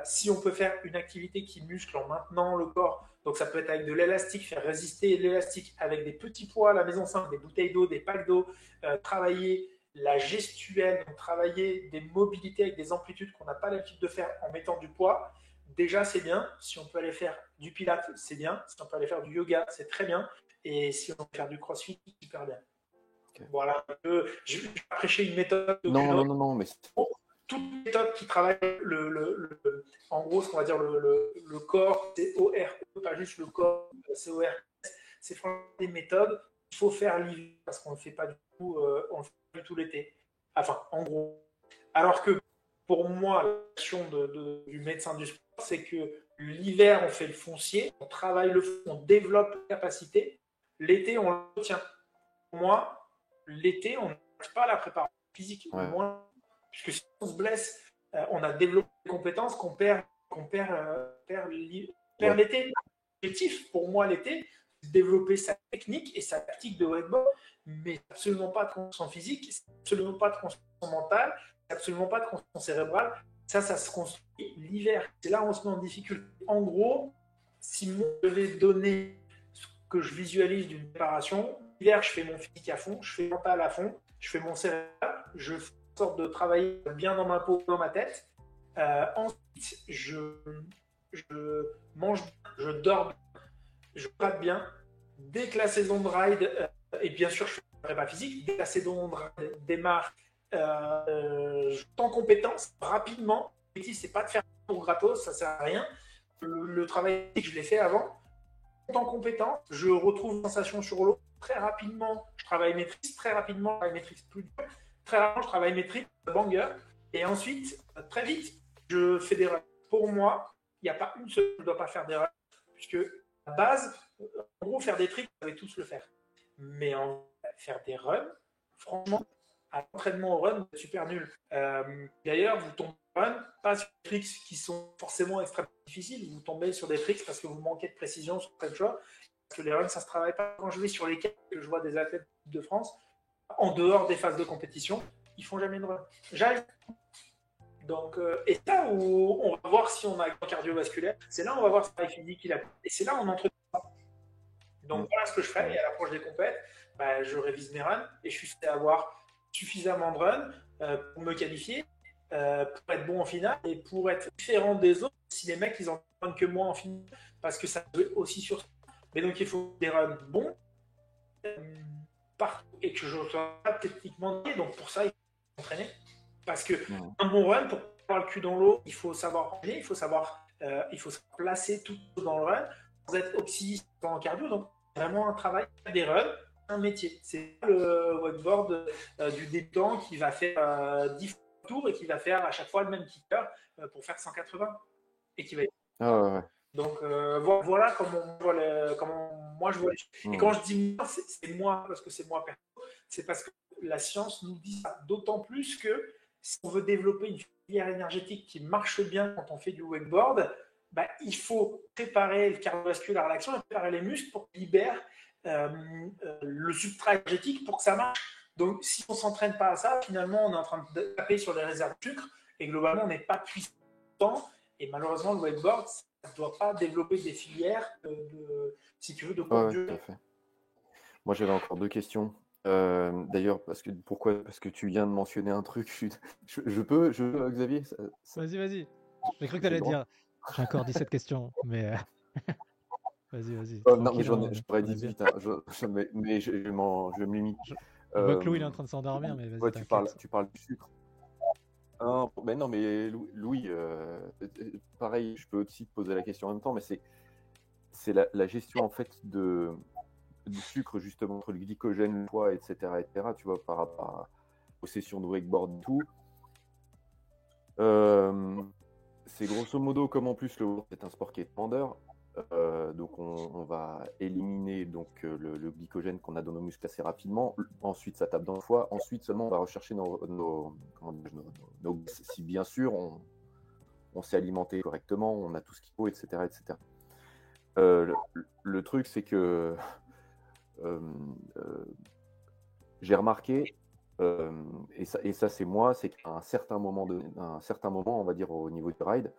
si on peut faire une activité qui muscle en maintenant le corps, donc ça peut être avec de l'élastique, faire résister l'élastique avec des petits poids à la maison simple, des bouteilles d'eau, des packs d'eau, travailler la gestuelle, donc travailler des mobilités avec des amplitudes qu'on n'a pas l'habitude de faire en mettant du poids, déjà c'est bien. Si on peut aller faire du pilates, c'est bien. Si on peut aller faire du yoga, c'est très bien. Et si on peut faire du crossfit, super bien. Okay. Voilà, je vais prêcher une méthode. Non, mais toute méthode qui travaille en gros, ce qu'on va dire le corps, c'est ORE, pas juste le corps, c'est ORS. C'est vraiment des méthodes qu'il faut faire l'hiver parce qu'on ne le fait pas du tout, on le fait pas du tout l'été. Enfin, en gros. Alors que pour moi, l'action du médecin du sport, c'est que l'hiver, on fait le foncier, on travaille le fond, on développe la capacité. L'été, on le retient. Pour moi, l'été, on n'a pas la préparation physique. Ouais. Moins, puisque si on se blesse, on a développé des compétences qu'on perd l'été. L'objectif, pour moi, l'été, c'est de développer sa technique et sa tactique de wakeboard, mais absolument pas de condition physique, absolument pas de condition mentale, absolument pas de condition cérébrale. Ça se construit l'hiver. C'est là où on se met en difficulté. En gros, si je devais donner ce que je visualise d'une préparation, l'hiver, je fais mon physique à fond, je fais mon mental à fond, je fais mon cérébral, je fais en sorte de travailler bien dans ma peau, dans ma tête. Ensuite, je mange bien, je dors bien, je rate bien. Dès que la saison de ride, et bien sûr, je fais une prépa physique, dès que la saison de ride démarre, je suis en compétence rapidement. L'objectif, c'est pas de faire pour gratos, ça sert à rien. Le travail que je l'ai fait avant, en compétence, je retrouve une sensation sur l'eau très rapidement. Je travaille mes tricks très rapidement, je travaille mes tricks plus dur. Très rapidement, je travaille mes tricks banger. Et ensuite, très vite, je fais des runs. Pour moi, il n'y a pas une seule, je ne dois pas faire des runs, puisque à la base, en gros, faire des tricks, on savait tous le faire. Mais faire des runs, franchement, à l'entraînement au run, vous êtes super nul. D'ailleurs, vous tombez run, pas sur des tricks qui sont forcément extrêmement difficiles, vous tombez sur des tricks parce que vous manquez de précision sur plein de choses. Parce que les runs, ça ne se travaille pas. Quand je vais sur les quais, que je vois des athlètes de France, en dehors des phases de compétition, ils ne font jamais de run. J'arrive. Donc, et c'est là où on va voir si on a un cardiovasculaire. C'est là où on va voir si on a physique. Et c'est là où on entretient ça. Donc voilà ce que je fais. Et à l'approche des compètes, je révise mes runs et je suis fait avoir suffisamment de runs pour me qualifier, pour être bon en finale et pour être différent des autres si les mecs ils en prennent que moi en finale. Parce que ça joue aussi sur ça. Mais donc il faut des runs bons partout et que je sois pas techniquement lié. Donc pour ça, il faut s'entraîner. Parce que un bon run, pour avoir le cul dans l'eau, il faut savoir ranger, il faut savoir placer tout dans le run, sans être oxydé en cardio. Donc vraiment un travail des runs, un métier. C'est le wakeboard du débutant qui va faire 10 tours et qui va faire à chaque fois le même kicker pour faire 180 et qui va être... Donc voilà comment moi je vois les choses. Et quand je dis moi, c'est moi parce que c'est moi perso, c'est parce que la science nous dit ça. D'autant plus que si on veut développer une filière énergétique qui marche bien quand on fait du wakeboard, il faut préparer le cardiovasculaire à l'action et préparer les muscles pour qu'ils libèrent le substrat énergétique pour que ça marche. Donc si on ne s'entraîne pas à ça, finalement on est en train de taper sur les réserves de sucre et globalement on n'est pas puissant. Et malheureusement le wakeboard, ça ne doit pas développer des filières si tu veux, de courte durée. Moi, j'avais encore 2 questions. D'ailleurs, parce que tu viens de mentionner un truc. Je peux, Xavier Vas-y. J'ai cru que tu allais dire. J'ai encore 17 questions, mais vas-y. Non, mais je pourrais 18. Mais je me limite. Je vois que Louis il est en train de s'endormir, mais vas-y. Tu parles du sucre. Non, mais Louis, pareil, je peux aussi te poser la question en même temps, mais c'est la gestion en fait du sucre justement entre le glycogène, le poids, etc., tu vois, par rapport aux sessions de wakeboard et tout. C'est grosso modo comme en plus le wakeboard est un sport qui est demandeur, donc on va éliminer donc le glycogène qu'on a dans nos muscles assez rapidement. Ensuite, ça tape dans le foie. Ensuite seulement, on va rechercher nos si bien sûr on s'est alimenté correctement, on a tout ce qu'il faut, etc., etc. Le truc, c'est que j'ai remarqué, et ça c'est moi, c'est qu'à un certain moment, on va dire au niveau du ride,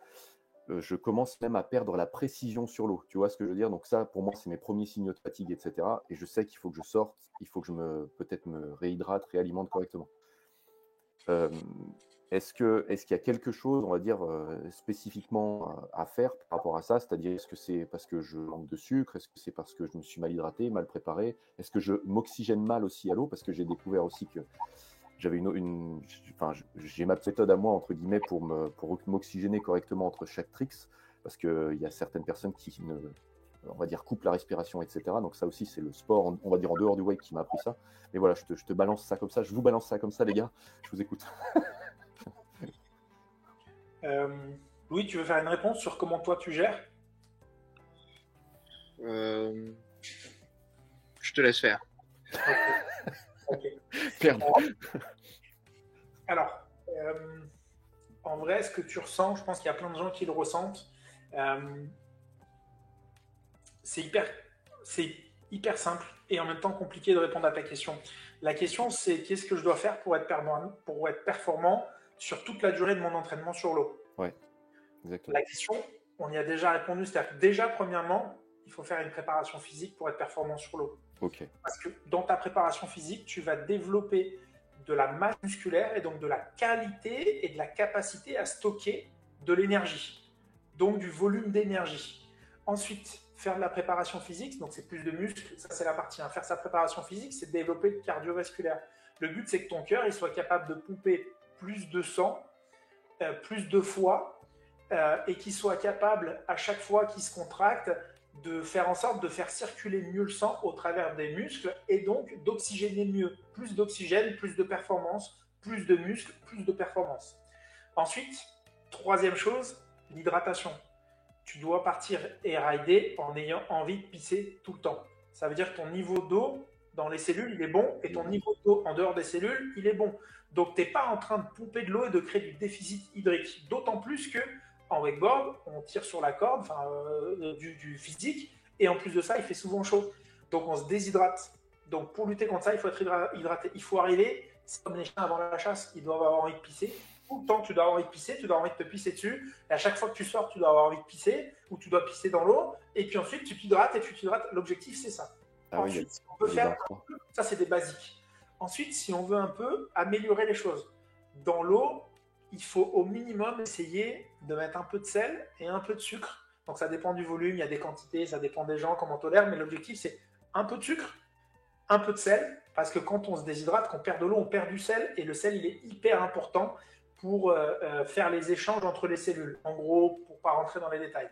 je commence même à perdre la précision sur l'eau. Tu vois ce que je veux dire? Donc ça, pour moi, c'est mes premiers signaux de fatigue, etc. Et je sais qu'il faut que je sorte, il faut que je peut-être me réhydrate, réalimente correctement. Est-ce qu'il y a quelque chose, on va dire, spécifiquement à faire par rapport à ça? C'est-à-dire, est-ce que c'est parce que je manque de sucre? Est-ce que c'est parce que je me suis mal hydraté, mal préparé? Est-ce que je m'oxygène mal aussi à l'eau? Parce que j'ai découvert aussi que j'avais j'ai ma méthode à moi, entre guillemets, pour m'oxygéner correctement entre chaque tricks, parce qu'il y a certaines personnes qui on va dire, coupent la respiration, etc. Donc ça aussi, c'est le sport, on va dire, en dehors du wake qui m'a appris ça. Mais voilà, je te balance ça comme ça, je vous balance ça comme ça, les gars, je vous écoute. Louis, tu veux faire une réponse sur comment toi tu gères? Je te laisse faire. Ok. Alors, en vrai, ce que tu ressens, je pense qu'il y a plein de gens qui le ressentent. C'est hyper simple et en même temps compliqué de répondre à ta question. La question, c'est qu'est-ce que je dois faire pour être performant sur toute la durée de mon entraînement sur l'eau? Ouais, exactement. La question, on y a déjà répondu. C'est-à-dire que déjà, premièrement, il faut faire une préparation physique pour être performant sur l'eau. Ok. Parce que dans ta préparation physique, tu vas développer de la masse musculaire et donc de la qualité et de la capacité à stocker de l'énergie, donc du volume d'énergie. Ensuite, faire de la préparation physique, donc c'est plus de muscles, ça c'est la partie 1. Faire sa préparation physique, c'est développer le cardiovasculaire. Le but, c'est que ton cœur il soit capable de pomper plus de sang, plus de fois, et qu'il soit capable, à chaque fois qu'il se contracte, de faire en sorte de faire circuler mieux le sang au travers des muscles et donc d'oxygéner mieux. Plus d'oxygène, plus de performance, plus de muscles, plus de performance. Ensuite, troisième chose, l'hydratation. Tu dois partir et rider en ayant envie de pisser tout le temps. Ça veut dire que ton niveau d'eau dans les cellules, il est bon, et ton niveau d'eau en dehors des cellules, il est bon. Donc, tu n'es pas en train de pomper de l'eau et de créer du déficit hydrique. D'autant plus que en wakeboard, on tire sur la corde, du physique, et en plus de ça, il fait souvent chaud. Donc, on se déshydrate. Donc, pour lutter contre ça, il faut être hydraté. Il faut arriver, c'est comme les chiens avant la chasse, ils doivent avoir envie de pisser. tout le temps, tu dois avoir envie de pisser, tu dois avoir envie de te pisser dessus. Et à chaque fois que tu sors, tu dois avoir envie de pisser ou tu dois pisser dans l'eau. Et puis ensuite, tu t'hydrates et tu t'hydrates. L'objectif, c'est ça. Ensuite, si on peut faire, ça, c'est des basiques. Ensuite, si on veut un peu améliorer les choses, dans l'eau, il faut au minimum essayer de mettre un peu de sel et un peu de sucre. Donc ça dépend du volume, il y a des quantités, ça dépend des gens, comment on tolère, mais l'objectif, c'est un peu de sucre, un peu de sel, parce que quand on se déshydrate, quand on perd de l'eau, on perd du sel, et le sel, il est hyper important pour faire les échanges entre les cellules. En gros, pour ne pas rentrer dans les détails.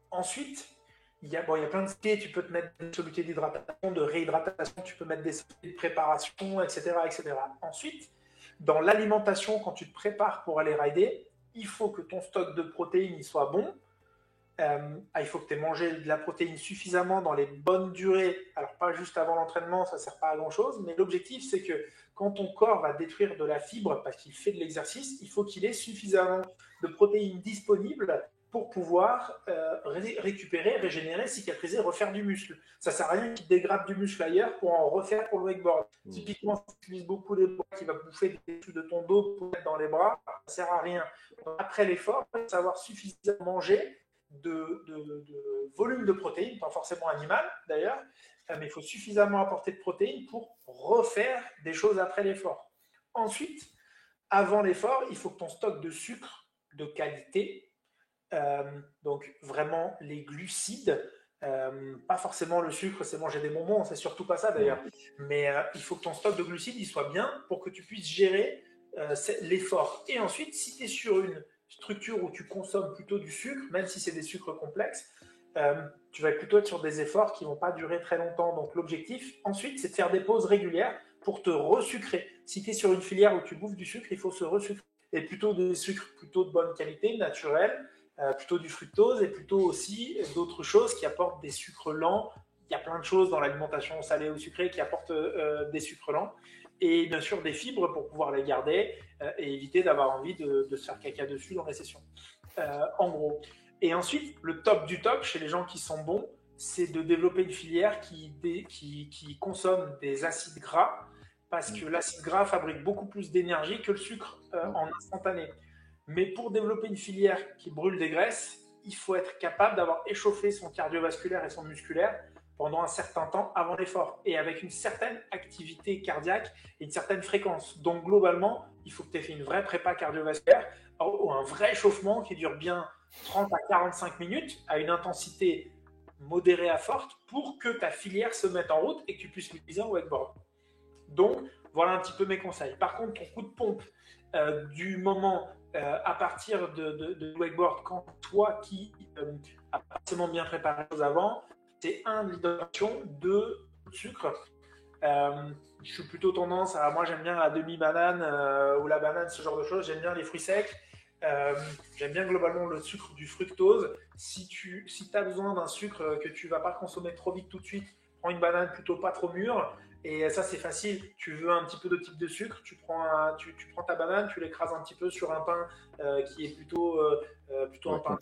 Ensuite, il y a plein de solutés. Tu peux te mettre des solutés d'hydratation, de réhydratation, tu peux mettre des solutés de préparation, etc., etc. Ensuite, dans l'alimentation, quand tu te prépares pour aller rider, il faut que ton stock de protéines il soit bon. Il faut que tu aies mangé de la protéine suffisamment dans les bonnes durées. Alors, pas juste avant l'entraînement, ça ne sert pas à grand-chose, mais l'objectif, c'est que quand ton corps va détruire de la fibre parce qu'il fait de l'exercice, il faut qu'il ait suffisamment de protéines disponibles pour pouvoir récupérer, régénérer, cicatriser, refaire du muscle. Ça ne sert à rien qu'il dégrade du muscle ailleurs pour en refaire pour le wakeboard. Typiquement, si tu utilises beaucoup les bras qui va bouffer des muscles de ton dos pour mettre dans les bras, ça ne sert à rien. Donc, après l'effort, il faut savoir suffisamment manger de volume de protéines, pas forcément animal d'ailleurs, mais il faut suffisamment apporter de protéines pour refaire des choses après l'effort. Ensuite, avant l'effort, il faut que ton stock de sucre de qualité, donc vraiment les glucides, pas forcément le sucre, c'est manger des bonbons, c'est surtout pas ça d'ailleurs, mais il faut que ton stock de glucides il soit bien pour que tu puisses gérer l'effort. Et ensuite, si tu es sur une structure où tu consommes plutôt du sucre, même si c'est des sucres complexes, tu vas plutôt être sur des efforts qui ne vont pas durer très longtemps. Donc l'objectif, ensuite, c'est de faire des pauses régulières pour te resucrer. Si tu es sur une filière où tu bouffes du sucre, il faut se resucrer. Et plutôt des sucres plutôt de bonne qualité, naturels, plutôt du fructose et plutôt aussi d'autres choses qui apportent des sucres lents. Il y a plein de choses dans l'alimentation salée ou sucrée qui apportent des sucres lents. Et bien sûr des fibres pour pouvoir les garder et éviter d'avoir envie de se faire caca dessus dans les sessions. En gros. Et ensuite, le top du top chez les gens qui sont bons, c'est de développer une filière qui consomme des acides gras parce que l'acide gras fabrique beaucoup plus d'énergie que le sucre en instantané. Mais pour développer une filière qui brûle des graisses, il faut être capable d'avoir échauffé son cardiovasculaire et son musculaire pendant un certain temps avant l'effort et avec une certaine activité cardiaque et une certaine fréquence. Donc globalement, il faut que tu aies fait une vraie prépa cardiovasculaire ou un vrai échauffement qui dure bien 30 à 45 minutes à une intensité modérée à forte pour que ta filière se mette en route et que tu puisses l'utiliser en wakeboard. Donc voilà un petit peu mes conseils. Par contre, ton coup de pompe du moment à partir de wakeboard, quand toi qui a pas forcément bien préparé les choses avant, c'est l'hydratation, 2 sucre. Je suis plutôt tendance à, moi j'aime bien la demi-banane ou la banane, ce genre de choses. J'aime bien les fruits secs. J'aime bien globalement le sucre du fructose. Si tu as besoin d'un sucre que tu ne vas pas consommer trop vite tout de suite, prends une banane plutôt pas trop mûre. Et ça, c'est facile. Tu veux un petit peu de type de sucre, tu prends ta banane, tu l'écrases un petit peu sur un pain qui est plutôt un pain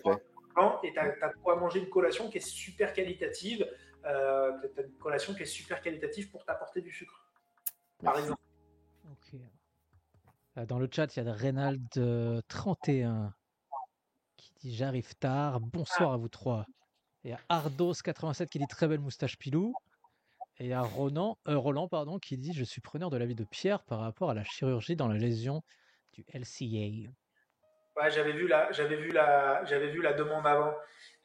blanc, et tu as de quoi manger une collation qui est super qualitative. Une collation qui est super qualitative pour t'apporter du sucre, par exemple. Ok. Dans le chat, il y a de Reynald 31 qui dit j'arrive tard. Bonsoir à vous trois. Et il y a Ardos87 qui dit très belle moustache Pilou. Et il y a Roland qui dit je suis preneur de l'avis de Pierre par rapport à la chirurgie dans la lésion du LCA. Ouais, j'avais vu la demande avant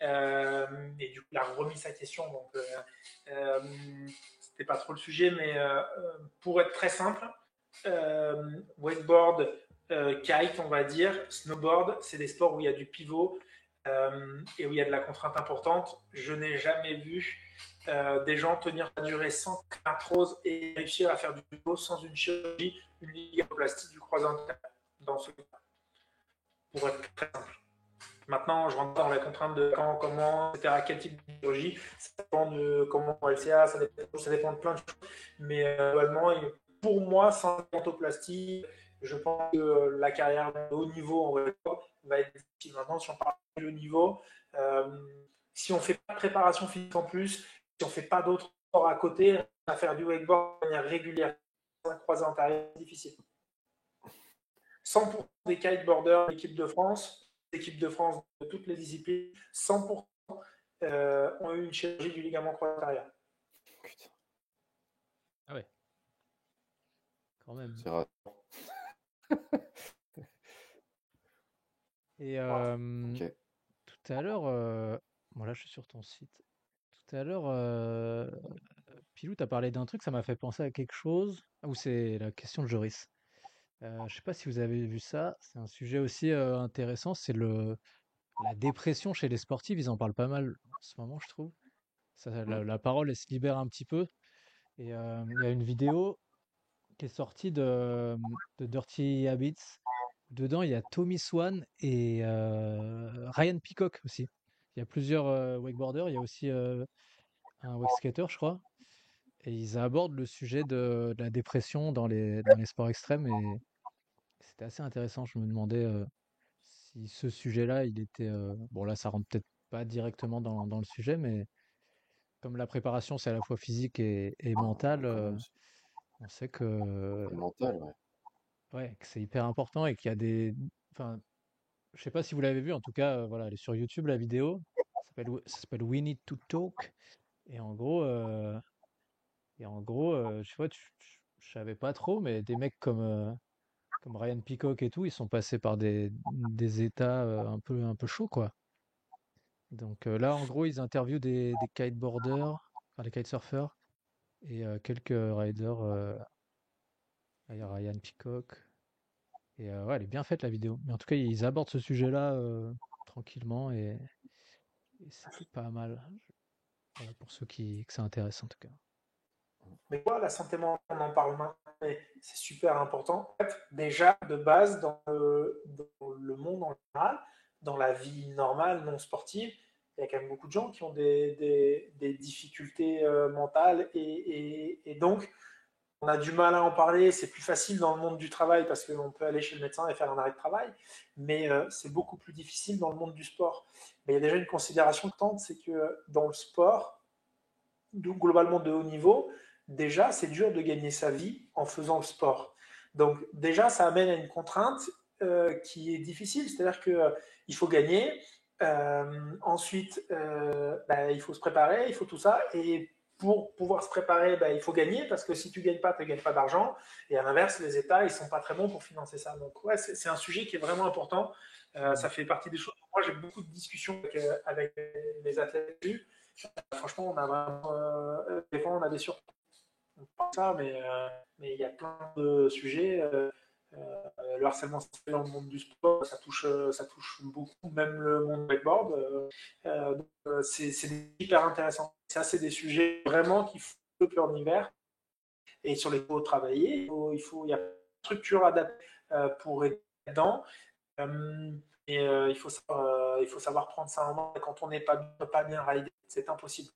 et du coup il a remis sa question, donc c'était pas trop le sujet, mais pour être très simple, wakeboard, kite on va dire, snowboard, c'est des sports où il y a du pivot et où il y a de la contrainte importante. Je n'ai jamais vu des gens tenir la durée sans arthrose et réussir à faire du pivot sans une chirurgie, une ligaplastie du croisant dans ce cas. Pour être très simple. Maintenant, je rentre dans la contrainte de quand, comment, etc., quel type de chirurgie. Ça dépend de comment LCA, ça dépend de plein de choses. Mais globalement, pour moi, sans orthoplastie, je pense que la carrière de haut niveau en wakeboard va être difficile. Maintenant, si on parle de haut niveau, si on ne fait pas de préparation physique en plus, si on ne fait pas d'autres sports à côté, à faire du wakeboard de manière régulière, croisée antérieure, c'est difficile. 100% des kiteboarders de l'équipe de France, de toutes les disciplines, 100% ont eu une chirurgie du ligament croisé antérieur. Putain, Ah ouais, quand même. c'est rare. Et Ok. tout à l'heure, bon là je suis sur ton site. Tout à l'heure, Pilou, t'as parlé d'un truc, ça m'a fait penser à quelque chose. Ah, ou c'est la question de Joris. Je sais pas si vous avez vu ça. C'est un sujet aussi intéressant. C'est la dépression chez les sportifs. Ils en parlent pas mal en ce moment, je trouve. La parole, elle se libère un petit peu. Et il y a une vidéo qui est sortie de Dirty Habits. Dedans, il y a Tommy Swan et Ryan Peacock aussi. Il y a plusieurs wakeboarders. Il y a aussi un wake skater, je crois. Et ils abordent le sujet de la dépression dans les sports extrêmes. Et c'était assez intéressant. Je me demandais si ce sujet-là, il était. Bon, là, ça rentre peut-être pas directement dans le sujet, mais comme la préparation, c'est à la fois physique et mentale, Quand même, on sait que, c'est mental, ouais. ouais, que c'est hyper important et qu'il y a des. Enfin, je sais pas si vous l'avez vu, en tout cas, voilà, elle est sur YouTube, la vidéo. Ça s'appelle We Need to Talk. Et en gros, je vois, je savais pas trop, mais des mecs comme Ryan Peacock et tout, ils sont passés par des états un peu chauds, quoi. Donc là, en gros, ils interviewent des kiteboarders, enfin des kitesurfers et quelques riders. Il y a Ryan Peacock. Et ouais, elle est bien faite la vidéo. Mais en tout cas, ils abordent ce sujet-là tranquillement et c'était pas mal. Voilà, pour ceux que ça intéresse en tout cas. Mais quoi, la santé mentale, on en parle maintenant, mais c'est super important. En fait, déjà, de base, dans le monde en général, dans la vie normale, non sportive, il y a quand même beaucoup de gens qui ont des difficultés mentales et donc on a du mal à en parler. C'est plus facile dans le monde du travail parce qu'on peut aller chez le médecin et faire un arrêt de travail, mais c'est beaucoup plus difficile dans le monde du sport. Mais il y a déjà une considération que tente, c'est que dans le sport, donc globalement de haut niveau, déjà, c'est dur de gagner sa vie en faisant le sport. Donc déjà, ça amène à une contrainte qui est difficile, c'est-à-dire qu'il faut gagner, ensuite, bah, il faut se préparer, il faut tout ça, et pour pouvoir se préparer, bah, il faut gagner, parce que si tu ne gagnes pas, tu ne gagnes pas d'argent, et à l'inverse, les États, ils ne sont pas très bons pour financer ça. Donc ouais, c'est un sujet qui est vraiment important, ça fait partie des choses. Moi, j'ai beaucoup de discussions avec mes athlètes. Franchement, on a vraiment, des fois, on a des surprises. On parle de ça, mais il y a plein de sujets. Le harcèlement sexuel dans le monde du sport, ça touche beaucoup, même le monde du wakeboard. C'est hyper intéressant. Ça, c'est des sujets vraiment qu'il faut développer en hiver et sur lesquels il faut travailler. Il y a une structure adaptée pour aider là-dedans. Et il faut savoir prendre ça en main. Quand on n'est pas bien rider, c'est impossible.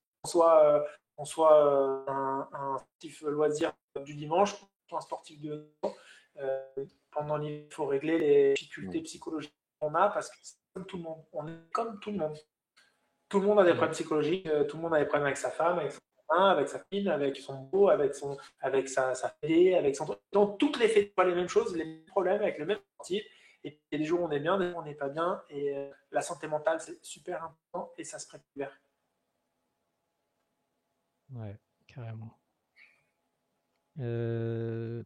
On soit un sportif loisir du dimanche, un sportif de haut niveau, pendant l'hiver, il faut régler les difficultés psychologiques qu'on a parce que c'est comme tout le monde. On est comme tout le monde. Tout le monde a des problèmes psychologiques, tout le monde a des problèmes avec sa femme, avec son copain, avec sa fille, avec son beau, avec sa fédé, avec son. Donc, toutes les fêtes, pas les mêmes choses, les mêmes problèmes avec le même sportif. Et puis, il y a des jours où on est bien, des jours où on n'est pas bien. Et la santé mentale, c'est super important et ça se prépare. Ouais, carrément. Euh,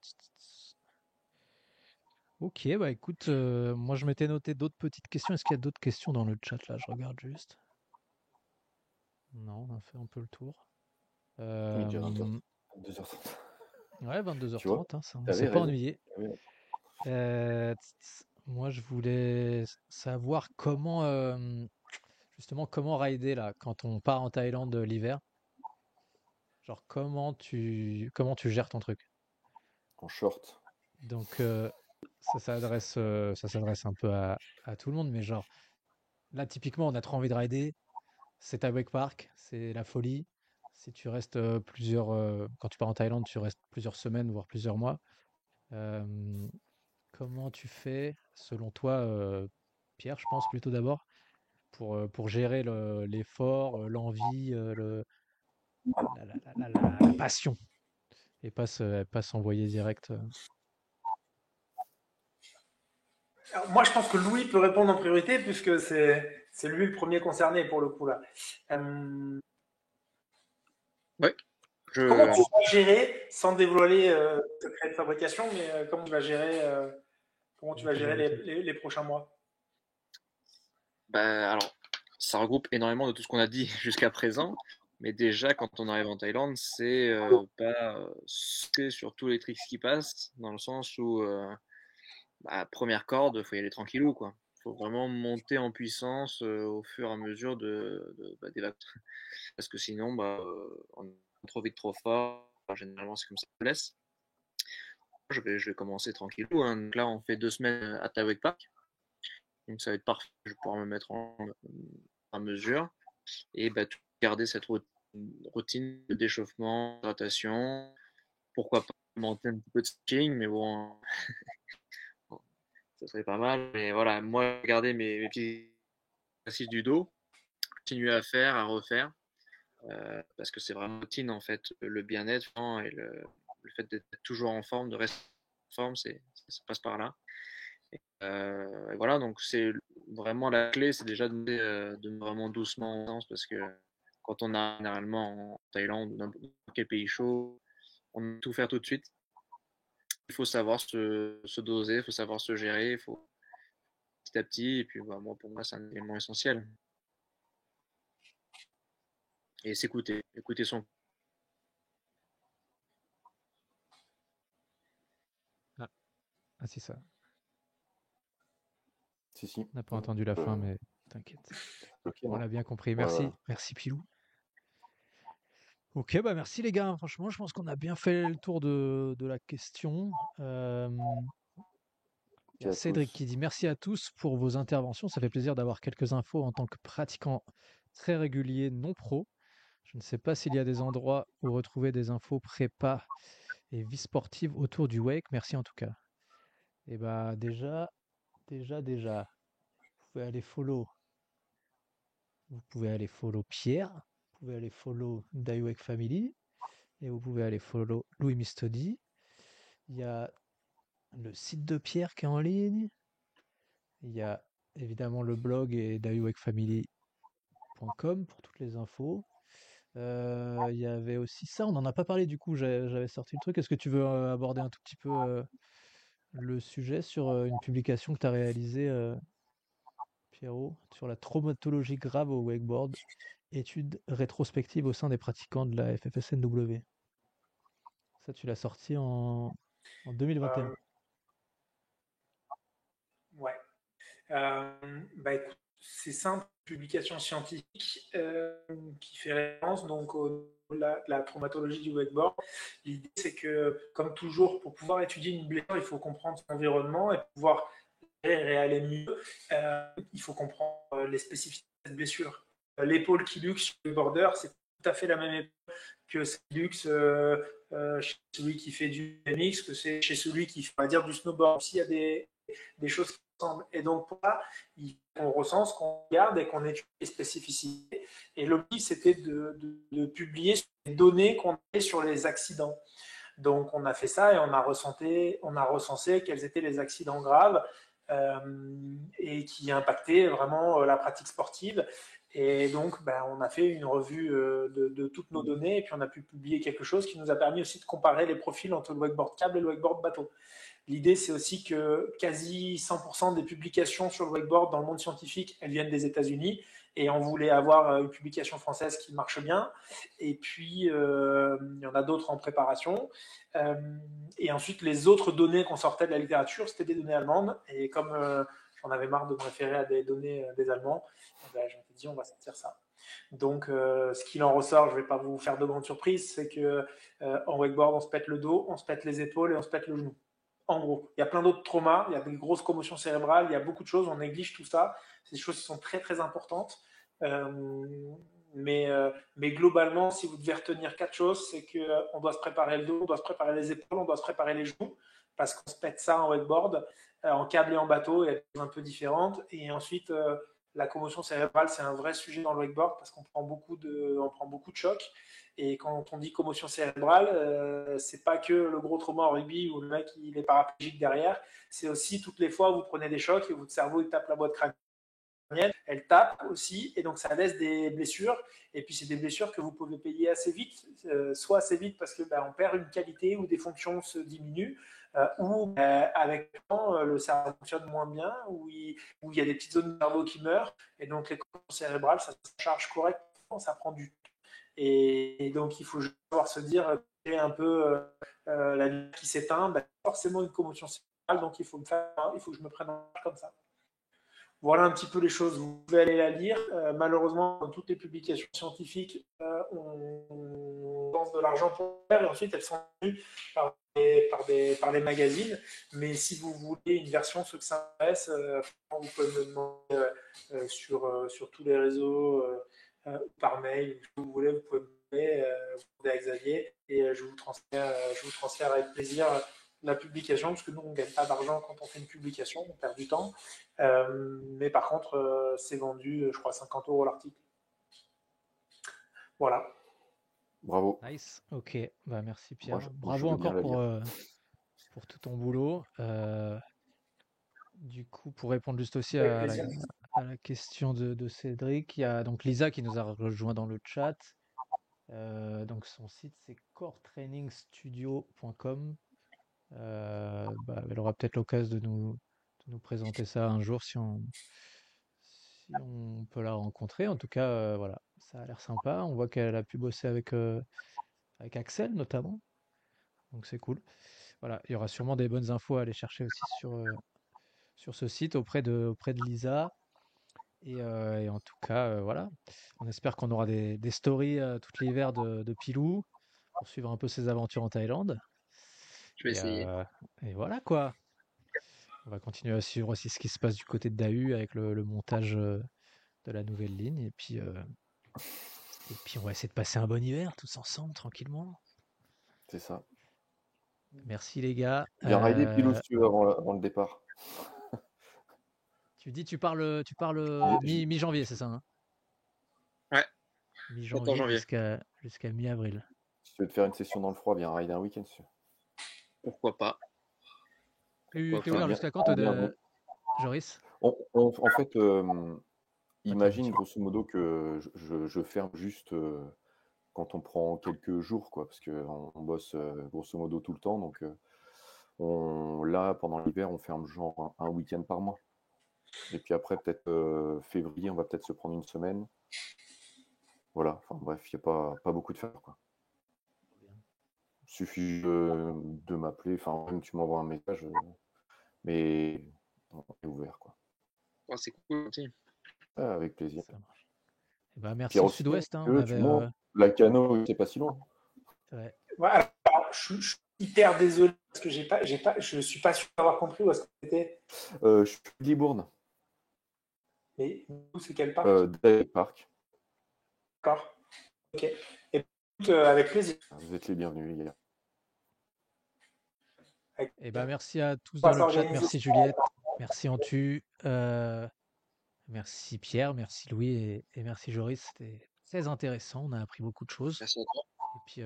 Ok, bah écoute, moi je m'étais noté d'autres petites questions. Est-ce qu'il y a d'autres questions dans le chat là? Je regarde juste. Non, on a fait un peu le tour. Oui, déjà Euh, 20h, 2h30. Ouais, Tu vois, 22h30, hein, on t'avais s'est pas raison. ennuyé. Moi, je voulais savoir justement, comment rider là, quand on part en Thaïlande l'hiver. Genre, comment tu gères ton truc? En short. Donc, ça s'adresse un peu à tout le monde, mais genre, là, typiquement, on a trop envie de rider. C'est à Wake Park, c'est la folie. Si tu restes quand tu pars en Thaïlande, tu restes plusieurs semaines, voire plusieurs mois. Euh, Comment tu fais, selon toi, Pierre, je pense plutôt d'abord, pour gérer l'effort, l'envie, la passion, et pas s'envoyer direct. Alors, moi, je pense que Louis peut répondre en priorité puisque c'est lui le premier concerné pour le coup là. Ouais, Comment tu je, vas gérer, sans dévoiler le secret de fabrication, mais comment tu Les vas gérer priorités. les prochains mois? bah, alors, ça regroupe énormément de tout ce qu'on a dit jusqu'à présent. Mais déjà, quand on arrive en Thaïlande, c'est pas sauter sur tous les tricks qui passent, dans le sens où, première corde, faut y aller tranquillou, quoi. Faut vraiment monter en puissance au fur et à mesure des vagues. Parce que sinon, on est trop vite, trop fort. Généralement, c'est comme ça qu'on blesse. Je vais commencer tranquillou, hein. Donc là, on fait 2 semaines à Tawek Park. Donc ça va être parfait. Je vais pouvoir me mettre en mesure et garder cette routine de d'échauffement, hydratation. Pourquoi pas monter un petit peu de skiing, mais bon, ça serait pas mal. Mais voilà, moi, garder mes petits exercices du dos, continuer à faire, à refaire, parce que c'est vraiment routine en fait. Le bien-être et le fait d'être toujours en forme, de rester en forme, ça passe par là. Et voilà, donc c'est vraiment la clé, c'est déjà de vraiment doucement en danse parce que quand on a généralement en Thaïlande ou n'importe quel pays chaud, on peut tout faire tout de suite. Il faut savoir se doser, il faut savoir se gérer, il faut petit à petit. Et puis moi, pour moi, c'est un élément essentiel. Et s'écouter, écouter son. Ah, ah, c'est ça. Si. On n'a pas entendu la fin, mais t'inquiète. Ok, On non. l'a bien compris. Ouais, Merci. voilà. Merci, Pilou. Ok, bah merci les gars. Franchement, je pense qu'on a bien fait le tour de la question. Il y Ok a à Cédric tous. qui dit merci à tous pour vos interventions. Ça fait plaisir d'avoir quelques infos en tant que pratiquant très régulier non pro. Je ne sais pas s'il y a des endroits où retrouver des infos prépa et vie sportive autour du wake. Merci en tout cas. Et bah déjà, vous pouvez aller follow. Vous pouvez aller follow Pierre. Vous pouvez aller follow Daiwake Family. Et vous pouvez aller follow Louis Mistodi. Il y a le site de Pierre qui est en ligne. Il y a évidemment le blog et daiwakefamily.com pour toutes les infos. Il y avait aussi ça, on n'en a pas parlé du coup, j'avais sorti le truc. Est-ce que tu veux aborder un tout petit peu le sujet sur une publication que tu as réalisée, Pierrot, sur la traumatologie grave au wakeboard, étude rétrospective au sein des pratiquants de la FFSNW. Ça, tu l'as sorti en 2021. Euh, ouais. Écoute, c'est simple, publication scientifique qui fait référence donc la traumatologie du wakeboard. L'idée, c'est que, comme toujours, pour pouvoir étudier une blessure, il faut comprendre son environnement et pouvoir gérer et aller mieux. Il faut comprendre les spécificités de cette blessure. L'épaule qui luxe sur le border, c'est tout à fait la même épaule que celle qui luxe chez celui qui fait du BMX, que c'est chez celui qui fait, on va dire, du snowboard. S'il y a des choses qui ressemblent. Et donc, pour ça, on recense, qu'on regarde et qu'on étudie les spécificités. Et l'objectif, c'était de publier les données qu'on avait sur les accidents. Donc, on a fait ça et on a recensé quels étaient les accidents graves et qui impactaient vraiment la pratique sportive. Et donc, on a fait une revue de toutes nos données et puis on a pu publier quelque chose qui nous a permis aussi de comparer les profils entre le wakeboard câble et le wakeboard bateau. L'idée, c'est aussi que quasi 100% des publications sur le wakeboard dans le monde scientifique, elles viennent des États-Unis. Et on voulait avoir une publication française qui marche bien. Et puis, il y en a d'autres en préparation. Et ensuite, les autres données qu'on sortait de la littérature, c'était des données allemandes. Et comme j'en avais marre de me référer à des données des Allemands, je m'étais dit, on va sortir ça. Donc, ce qu'il en ressort, je ne vais pas vous faire de grandes surprises, c'est qu'en wakeboard, on se pète le dos, on se pète les épaules et on se pète le genou. En gros, il y a plein d'autres traumas, il y a des grosses commotions cérébrales, il y a beaucoup de choses, on néglige tout ça. C'est des choses qui sont très très importantes. Mais globalement, si vous devez retenir 4 choses, c'est qu'on doit se préparer le dos, on doit se préparer les épaules, on doit se préparer les genoux, parce qu'on se pète ça en wakeboard, en câble et en bateau, il y a des choses un peu différentes. Et ensuite, la commotion cérébrale, c'est un vrai sujet dans le wakeboard parce qu'on prend beaucoup de chocs. Et quand on dit commotion cérébrale, c'est pas que le gros trauma en rugby où le mec il est paraplégique derrière, c'est aussi toutes les fois où vous prenez des chocs et votre cerveau il tape la boîte crânienne, elle tape aussi et donc ça laisse des blessures. Et puis c'est des blessures que vous pouvez payer assez vite, soit assez vite parce que on perd une qualité ou des fonctions se diminuent, ou avec le temps, le cerveau fonctionne moins bien, où il y a des petites zones de cerveau qui meurent, et donc les commotions cérébrales, ça se charge correctement, ça prend du temps. Et donc il faut pouvoir se dire, j'ai un peu la lumière qui s'éteint, forcément une commotion cérébrale, donc il faut que je me prenne en charge comme ça. Voilà un petit peu les choses. Vous pouvez aller la lire. Malheureusement, dans toutes les publications scientifiques, on lance de l'argent pour faire et ensuite elles sont venues par les magazines. Mais si vous voulez une version, ceux que ça intéresse, vous pouvez me demander sur tous les réseaux, par mail, si vous voulez, vous pouvez me demander à Xavier et je vous transfère avec plaisir la publication, parce que nous, on ne gagne pas d'argent quand on fait une publication, on perd du temps. Mais par contre, c'est vendu, je crois, 50 € l'article. Voilà. Bravo. Nice. Ok. Merci Pierre. Moi, Bravo encore pour tout ton boulot. Du coup, pour répondre juste aussi à la question de Cédric, il y a donc Lisa qui nous a rejoint dans le chat. Donc son site c'est coretrainingstudio.com. Elle aura peut-être l'occasion de nous présenter ça un jour si on peut la rencontrer. En tout cas, voilà, ça a l'air sympa. On voit qu'elle a pu bosser avec Axel notamment. Donc c'est cool. Voilà, il y aura sûrement des bonnes infos à aller chercher aussi sur ce site auprès de Lisa. Et en tout cas, voilà, on espère qu'on aura des stories tout l'hiver de Pilou pour suivre un peu ses aventures en Thaïlande. Je vais essayer. Et voilà quoi. On va continuer à suivre aussi ce qui se passe du côté de Dahu avec le montage de la nouvelle ligne. Et puis on va essayer de passer un bon hiver tous ensemble, tranquillement. C'est ça. Merci les gars. Bien rider Pilou si tu veux avant le départ. Tu parles mi-janvier, c'est ça hein Ouais. Mi-janvier jusqu'à mi-avril. Si tu veux te faire une session dans le froid, viens rider un week-end. Pourquoi pas. T'es ouvert jusqu'à quand, Joris? En fait, imagine grosso modo que je ferme juste quand on prend quelques jours, quoi, parce qu'on bosse grosso modo tout le temps. Donc là, pendant l'hiver, on ferme genre un week-end par mois. Et puis après, peut-être février, on va peut-être se prendre une semaine. Voilà, enfin bref, il n'y a pas beaucoup de faire, quoi. Il suffit de m'appeler, enfin même tu m'envoies un message, mais on est ouvert, quoi. Oh, c'est cool aussi. Avec plaisir. Ça marche. Et merci Pierre au aussi, sud-ouest. On avait, la Cano, c'est pas si loin. Ouais. Alors, je suis hyper désolé parce que je suis pas sûr d'avoir compris où est-ce que c'était. Je suis de Libourne. Mais où c'est quel parc? David Park. D'accord. Ok. Et avec plaisir. Vous êtes les bienvenus, les gars. Et merci à tous dans le chat. Merci Juliette. Merci Antu. Merci Pierre. Merci Louis et merci Joris. C'était très intéressant. On a appris beaucoup de choses. Merci à toi. Et puis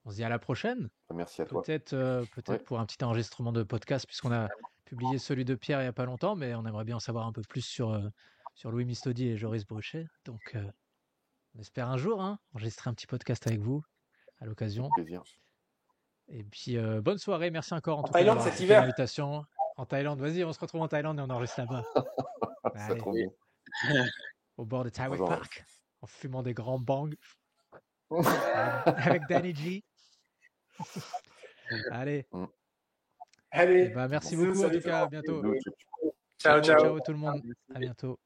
on se dit à la prochaine. Merci à toi. Peut-être pour un petit enregistrement de podcast, puisqu'on a publié celui de Pierre il n'y a pas longtemps, mais on aimerait bien en savoir un peu plus sur Louis Mistodi et Joris Bruchet. Donc on espère un jour enregistrer un petit podcast avec vous à l'occasion. Plaisir. Et puis bonne soirée, merci encore en tout Thaïlande, cas cet hiver. L'invitation. En Thaïlande, vas-y, on se retrouve en Thaïlande et on enregistre là-bas. C'est trop bien. Au bord de Thai Park, en fumant des grands bangs. avec Danny G. Allez. Allez. Merci beaucoup en tout cas, à bientôt. Ciao, ciao. Ciao tout le monde, à bientôt.